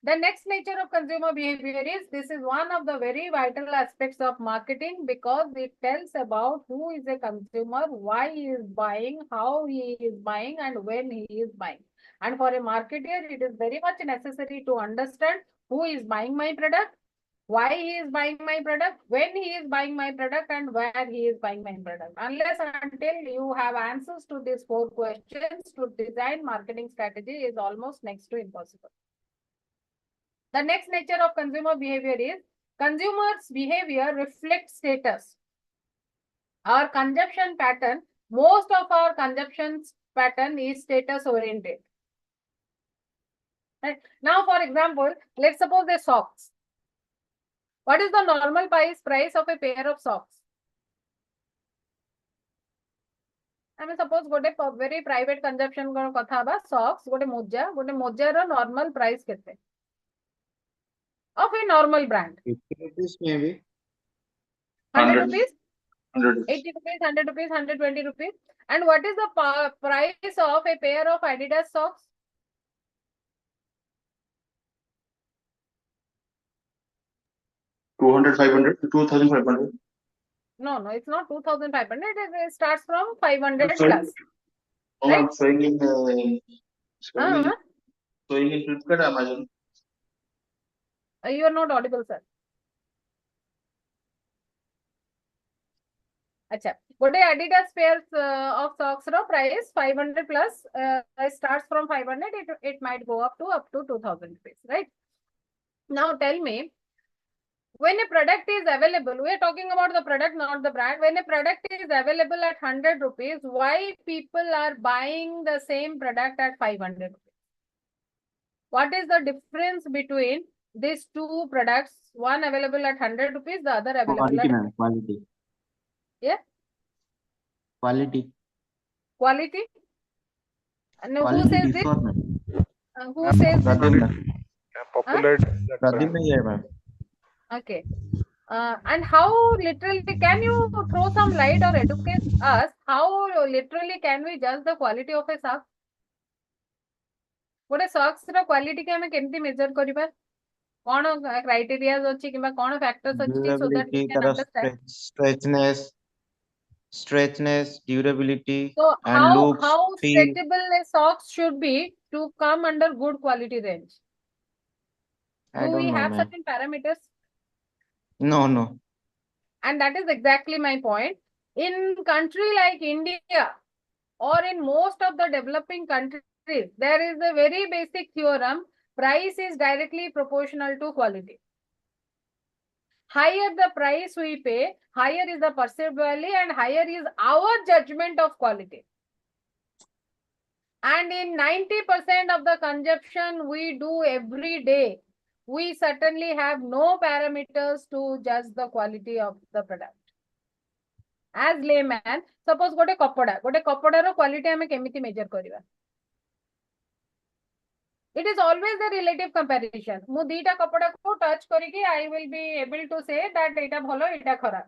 The next nature of consumer behavior is, this is one of the very vital aspects of marketing, because it tells about who is a consumer, why he is buying, how he is buying, and when he is buying. And for a marketer, it is very much necessary to understand who is buying my product, why he is buying my product, when he is buying my product, and where he is buying my product. Unless until you have answers to these 4 questions, to design marketing strategy is almost next to impossible. The next nature of consumer behavior is consumers' behavior reflects status. Our consumption pattern, most of our consumption pattern is status oriented. Right? Now, for example, let's suppose the socks. What is the normal price of a pair of socks? I mean, suppose gote very private consumption kotha haba, socks, gote moja normal price kete of a normal brand. 50 rupees maybe. 100 rupees? 100. 80 rupees, 100 rupees, 120 rupees. And what is the price of a pair of Adidas socks? 200, 500, 2,500. No, it's not 2,500. It starts from 500 Sorry? plus. Oh, Right? I'm showing in Flipkart, Amazon. You are not audible, sir. Acha. What Adidas pairs of socks price 500 plus starts from 500. It might go up to 2,000 rupees, right? Now tell me, when a product is available, we are talking about the product, not the brand. When a product is available at 100 rupees, why people are buying the same product at 500 rupees? What is the difference between these two products? One available at 100 rupees, the other available Quality, at... ma'am. Quality. Yeah? Quality. Quality? And who Quality says this? differ, ma'am. Who says this? Popular Pradeep bhai hai, ma'am. Okay. And how literally, can you throw some light or educate us? How literally can we judge the quality of a sock? What a socks quality can we measure kariba? What criteria ଅଛି କିମ୍ବା କ'ଣ factors ଅଛି so that we Durability, can ତାର understand? stretchness, durability, So and looks, how feel. stretchable a socks should be to come under good quality range? I Do we don't know, have ma'am. certain parameters? No. And that is exactly my point. In country like India or in most of the developing countries, there is a very basic theorem: price is directly proportional to quality. Higher the price we pay, higher is the perceived value and higher is our judgment of quality. And in 90% of the consumption we do every day, we certainly have no parameters to judge the quality of the product. As layman, suppose gote kapada ro quality ame kemiti measure kariba? It is always a relative comparison. Mu dita kapada ko touch kariki, I will be able to say that eta bhalo, eta kharab.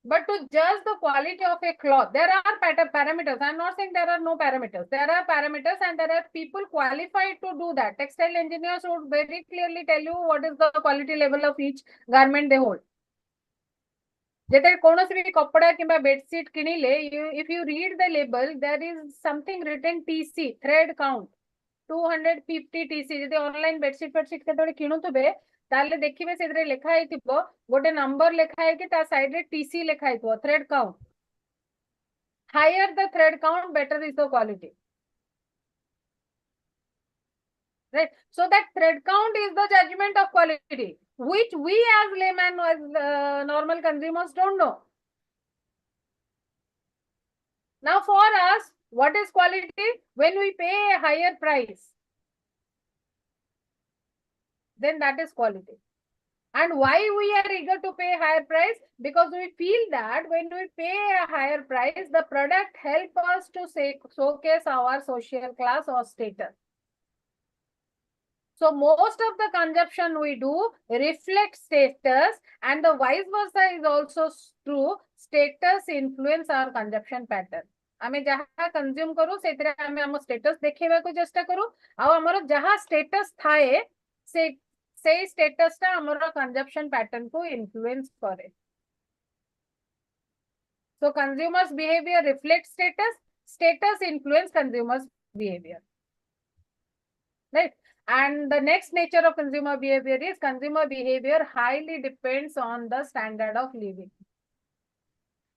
But to judge the quality of a cloth, there are parameters. I'm not saying there are no parameters. There are parameters and there are people qualified to do that. Textile engineers would very clearly tell you what is the quality level of each garment they hold. If you read the label, there is something written TC, thread count, 250 TC. If online bedsheet किणुवे ताले देखिबे सेदरे लेखा हेतिबो गोटे number लेखा है कि ता side रे TC लेखा हेतिबो, thread count. Higher the thread count, better is the quality. Right? So that thread count is the judgment of quality, which we as layman, as normal consumers don't know. Now for us, what is quality? When we pay a higher price, then that is quality. And why we are eager to pay higher price? Because we feel that when we pay a higher price, the product helps us to showcase our social class or status. So most of the consumption we do reflects status, and the vice versa is also true. Status influence our consumption pattern. आमे जहाँ consume करू सेतरे आमे हम status देखेबा को चेष्टा करू आ हमर जहाँ स्टेटस थाए से स्टेटस ता हमर कंजप्शन पैटर्न को इन्फ्लुएंस करे. So consumers behavior reflects status influence consumers behavior, right? And the next nature of consumer behavior is consumer behavior highly depends on the standard of living.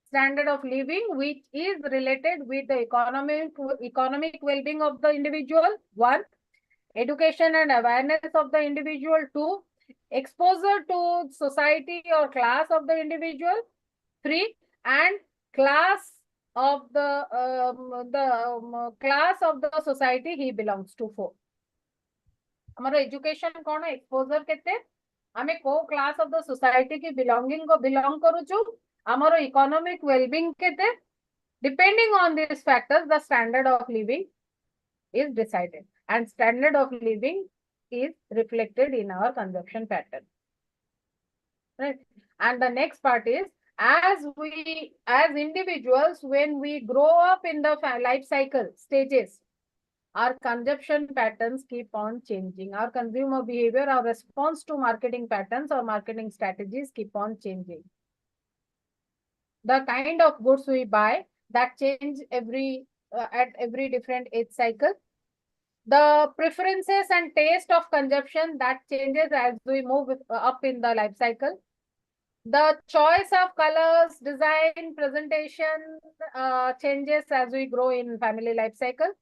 Standard of living which is related with the economic well-being of the individual, 1. Education and awareness of the individual, 2. Exposure to society or class of the individual, 3. And class of the class of the society he belongs to, 4. हमर education कोन, exposure केते, आमे को class of the society की belonging को belong करूछु, हमर economic wellbeing केते, depending on these factors the standard of living is decided, and standard of living is reflected in our consumption pattern, right? And the next part is, as individuals, when we grow up in the life cycle stages, our consumption patterns keep on changing. Our consumer behavior, our response to marketing patterns or marketing strategies keep on changing. The kind of goods we buy, that change at every different age cycle. The preferences and taste of consumption, that changes as we move up in the life cycle. The choice of colors, design, presentation changes as we grow in family life cycle.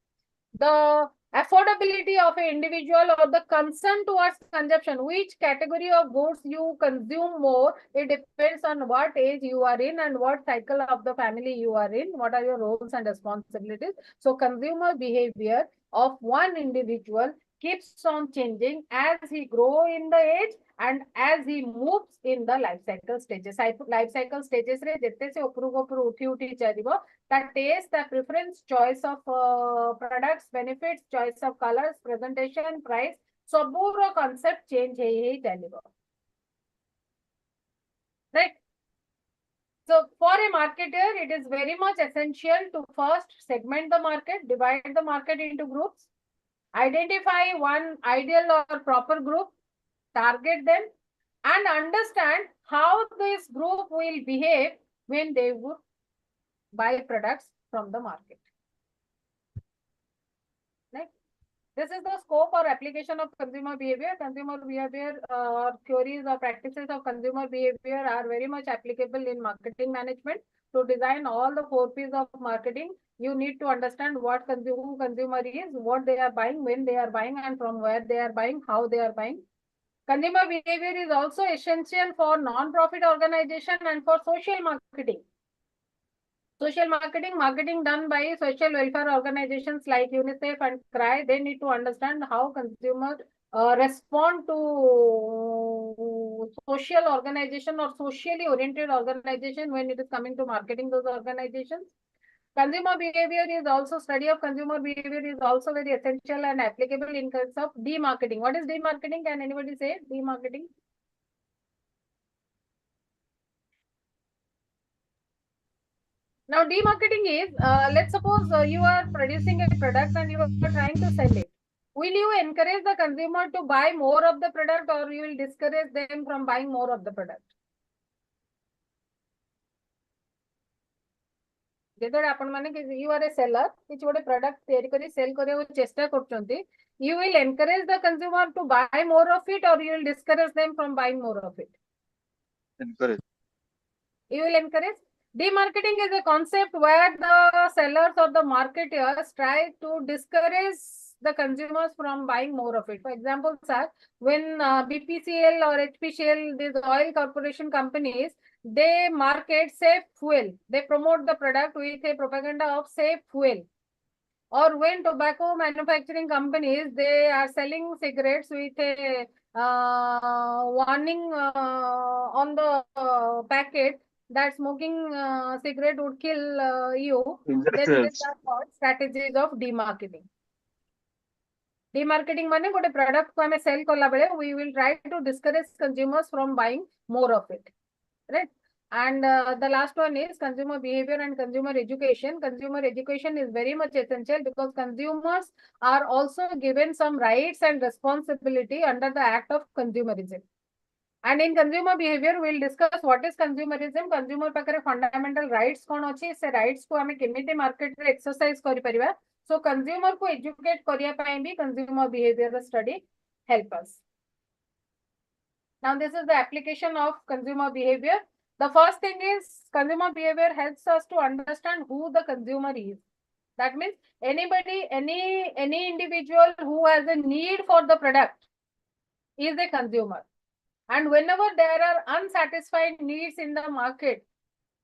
The affordability of an individual or the concern towards consumption, which category of goods you consume more, it depends on what age you are in and what cycle of the family you are in, what are your roles and responsibilities. So consumer behavior of one individual keeps on changing as he grow in the age and as he moves in the life cycle stages. Life cycle stages re jette se upru uthi chalibo, the taste, the preference, choice of products, benefits, choice of colors, presentation, price, Saboor concept change है chalibo, right? So for a marketer, it is very much essential to first segment the market, divide the market into groups, identify one ideal or proper group, target them, and understand how this group will behave when they would buy products from the market. Right? This is the scope or application of consumer behavior. Consumer behavior theories or practices of consumer behavior are very much applicable in marketing management. To design all the 4 P's of marketing, you need to understand what consumer is, what they are buying, when they are buying, and from where they are buying, how they are buying. Consumer behavior is also essential for non-profit organization and for social marketing. Social marketing done by social welfare organizations like UNICEF and CRY, they need to understand how consumers respond to social organization or socially oriented organization when it is coming to marketing those organizations. Consumer behavior is also, study of consumer behavior is also very essential and applicable in terms of demarketing. What is demarketing? Can anybody say demarketing? Now, demarketing is, let's suppose you are producing a product and you are trying to sell it. Will you encourage the consumer to buy more of the product, or you will discourage them from buying more of the product? You are a seller, which would a product sell you will encourage the consumer to buy more of it, or you will discourage them from buying more of it? Encourage. You will encourage. Demarketing is a concept where the sellers or the marketers try to discourage the consumers from buying more of it. For example, sir, when BPCL or HPCL, these oil corporation companies, they market safe fuel. They promote the product with a propaganda of safe fuel. Or when tobacco manufacturing companies, they are selling cigarettes with a warning on the packet that smoking cigarette would kill you, then these are called strategies of demarketing. Demarketing means गोटे product को हमें sell करला बेले we will try to discourage consumers from buying more of it, right? And the last one is consumer behavior and consumer education. Consumer education is very much essential because consumers are also given some rights and responsibility under the act of consumerism. And in consumer behavior, we'll discuss what is consumerism. Consumer pakare fundamental rights kon achi, se rights ko hame kemite market re exercise kari pariba. So consumer ko educate kariya pai bhi consumer behavior study help us. Now, this is the application of consumer behavior. The first thing is consumer behavior helps us to understand who the consumer is. That means anybody, any individual who has a need for the product is a consumer. And whenever there are unsatisfied needs in the market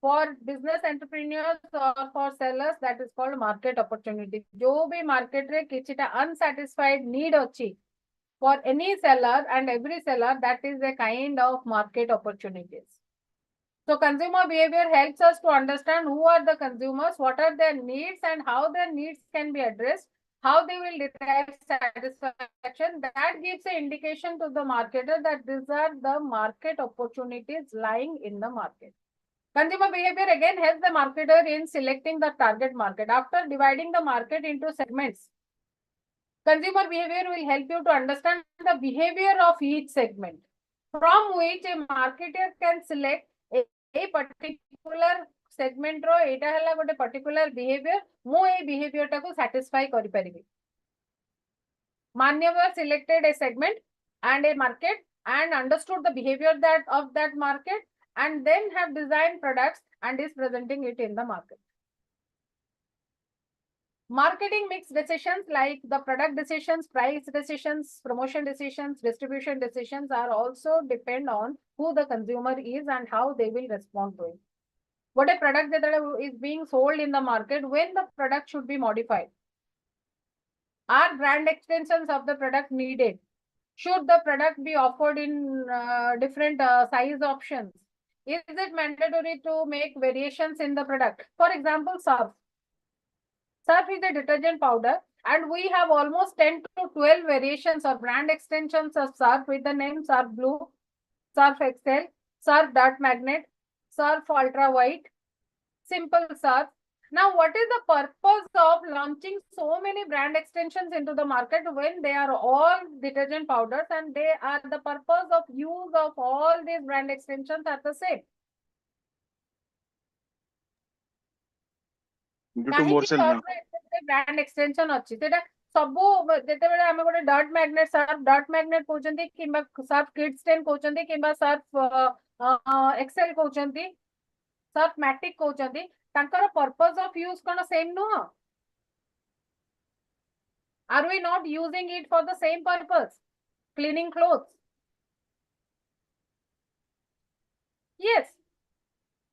for business entrepreneurs or for sellers, that is called market opportunity. जो भी market रे किछिटा unsatisfied need अछि for any seller and every seller, that is a kind of market opportunities. So consumer behavior helps us to understand who are the consumers, what are their needs and how their needs can be addressed, how they will derive satisfaction. That gives an indication to the marketer that these are the market opportunities lying in the market. Consumer behavior again helps the marketer in selecting the target market. After dividing the market into segments, consumer behavior will help you to understand the behavior of each segment, from which a marketer can select a particular segment ro eta hela gote particular behavior mo a behavior ta ko satisfy kari paribi. Manyavar selected a segment and a market and understood the behavior of that market and then have designed products and is presenting it in the market. Marketing mix decisions like the product decisions, price decisions, promotion decisions, distribution decisions are also depend on who the consumer is and how they will respond to it. What a product that is being sold in the market, when the product should be modified. Are brand extensions of the product needed? Should the product be offered in different size options? Is it mandatory to make variations in the product? For example, surf. Surf is a detergent powder and we have almost 10 to 12 variations or brand extensions of Surf with the name Surf Blue, Surf Excel, Surf Dirt Magnet, Surf Ultra White, Simple Surf. Now, what is the purpose of launching so many brand extensions into the market when they are all detergent powders and they are the purpose of use of all these brand extensions are the same? Brand extension अच्छी सेटा सबो जेते बेले हमें गोटे डॉट मैग्नेट कहउचंती किबा सर्फ किड स्टेन कहउचंती किबा सर्फ एक्सेल कहउचंती सर्फ मैटिक कहउचंती तांकर पर्पस ऑफ यूज कोन same no are we not using it for the same purpose cleaning clothes yes.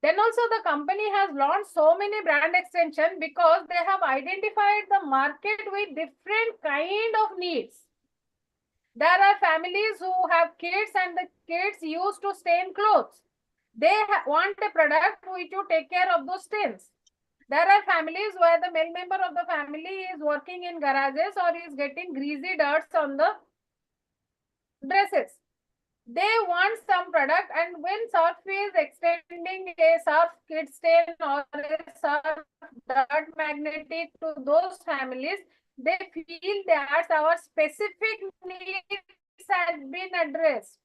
Then also the company has launched so many brand extensions because they have identified the market with different kind of needs. There are families who have kids and the kids used to stain clothes. They want a product which will take care of those stains. There are families where the male member of the family is working in garages or is getting greasy dirts on the dresses. They want some product, and when Surf is extending a Surf kid stain or a Surf dirt magnetic to those families, they feel that our specific needs has been addressed.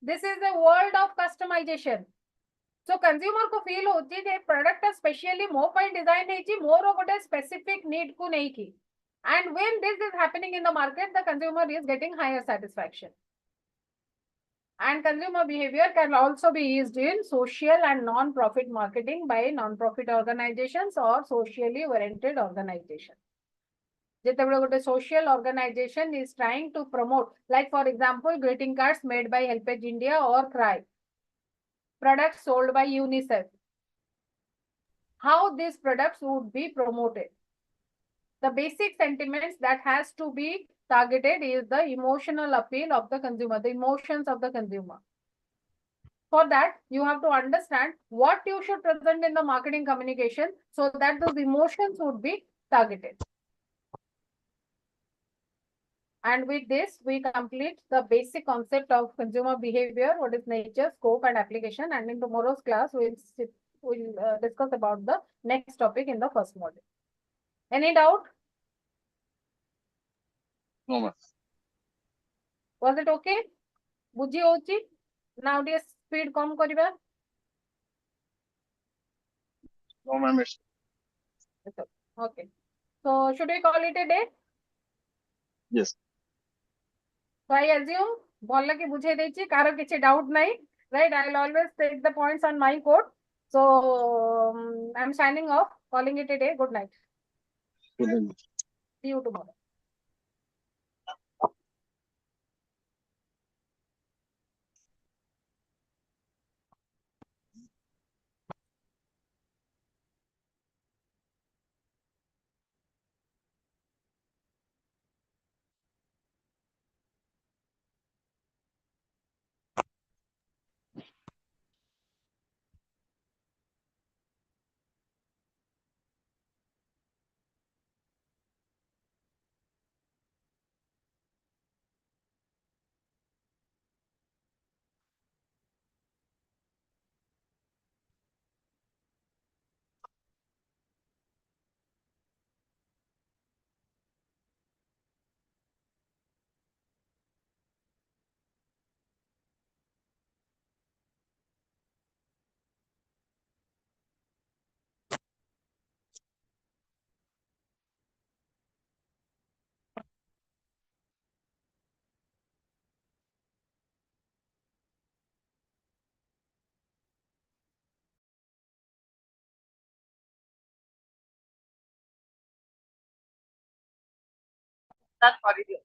This is a world of customization. So consumer को feel होती है product specially more by design है जी more गोटे specific need को नहीं की. And when this is happening in the market, the consumer is getting higher satisfaction. And consumer behavior can also be used in social and non-profit marketing by non-profit organizations or socially oriented organizations. ଯେତେବେଳେ ଗୋଟେ social organization is trying to promote, like for example, greeting cards made by Helpage India or Cry, products sold by UNICEF. How these products would be promoted? The basic sentiments that has to be targeted is the emotional appeal of the consumer, the emotions of the consumer. For that, you have to understand what you should present in the marketing communication so that those emotions would be targeted. And with this, we complete the basic concept of consumer behavior, what is nature, scope, and application. And in tomorrow's class, we'll discuss about the next topic in the first module. Any doubt? No, ma'am. Was it okay? Buji hochi? Now this speed come kariba? No, ma'am. Okay. So should we call it a day? Yes. So I assume ଭଲ କି ବୁଝେଇ ଦେଇଛି କାହାର କିଛି doubt ନାହିଁ, right? I'll always take the points on my code. So I'm signing off, calling it a day. Good night. See you tomorrow. Start କରିଦିଅ।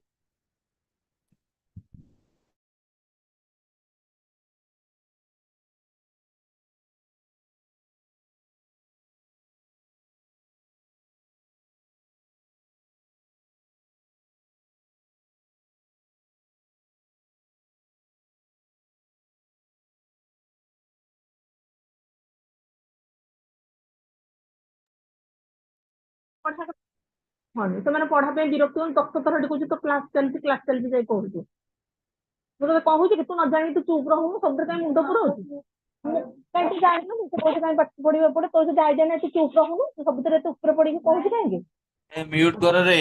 ହଁ ସେମାନେ ପଢା ପାଇଁ ବିରକ୍ତ ହୁଅନ୍ତି, ତତ୍ଥର କହୁଛି ତ କ୍ଲାସ ଚାଲିଛି ଯାଇ କହୁଛୁ। ମୁଁ ତତେ କହୁଛି କି ତୁ ନ ଜାଣିକି ତୁ ଚୁପ୍ ରହୁନୁ, ସବୁଥିରେ କାଇଁ ମୁଣ୍ଡ ପୁରଉଛୁ? କାହିଁକି ଜାଣିନୁ ସେ କହୁଛି କାଇଁ ପାଠ ପଢିବା ପଡେ, ତୋ ଯଦି ଆଇଡିଆ ନାହିଁ ତୁ ଚୁପ୍ ରହୁନୁ, ତୁ ସବୁଥିରେ ତୁ ଉପରେ ପଡିକି କହୁଛୁ କାହିଁକି? म्यूट कर रे।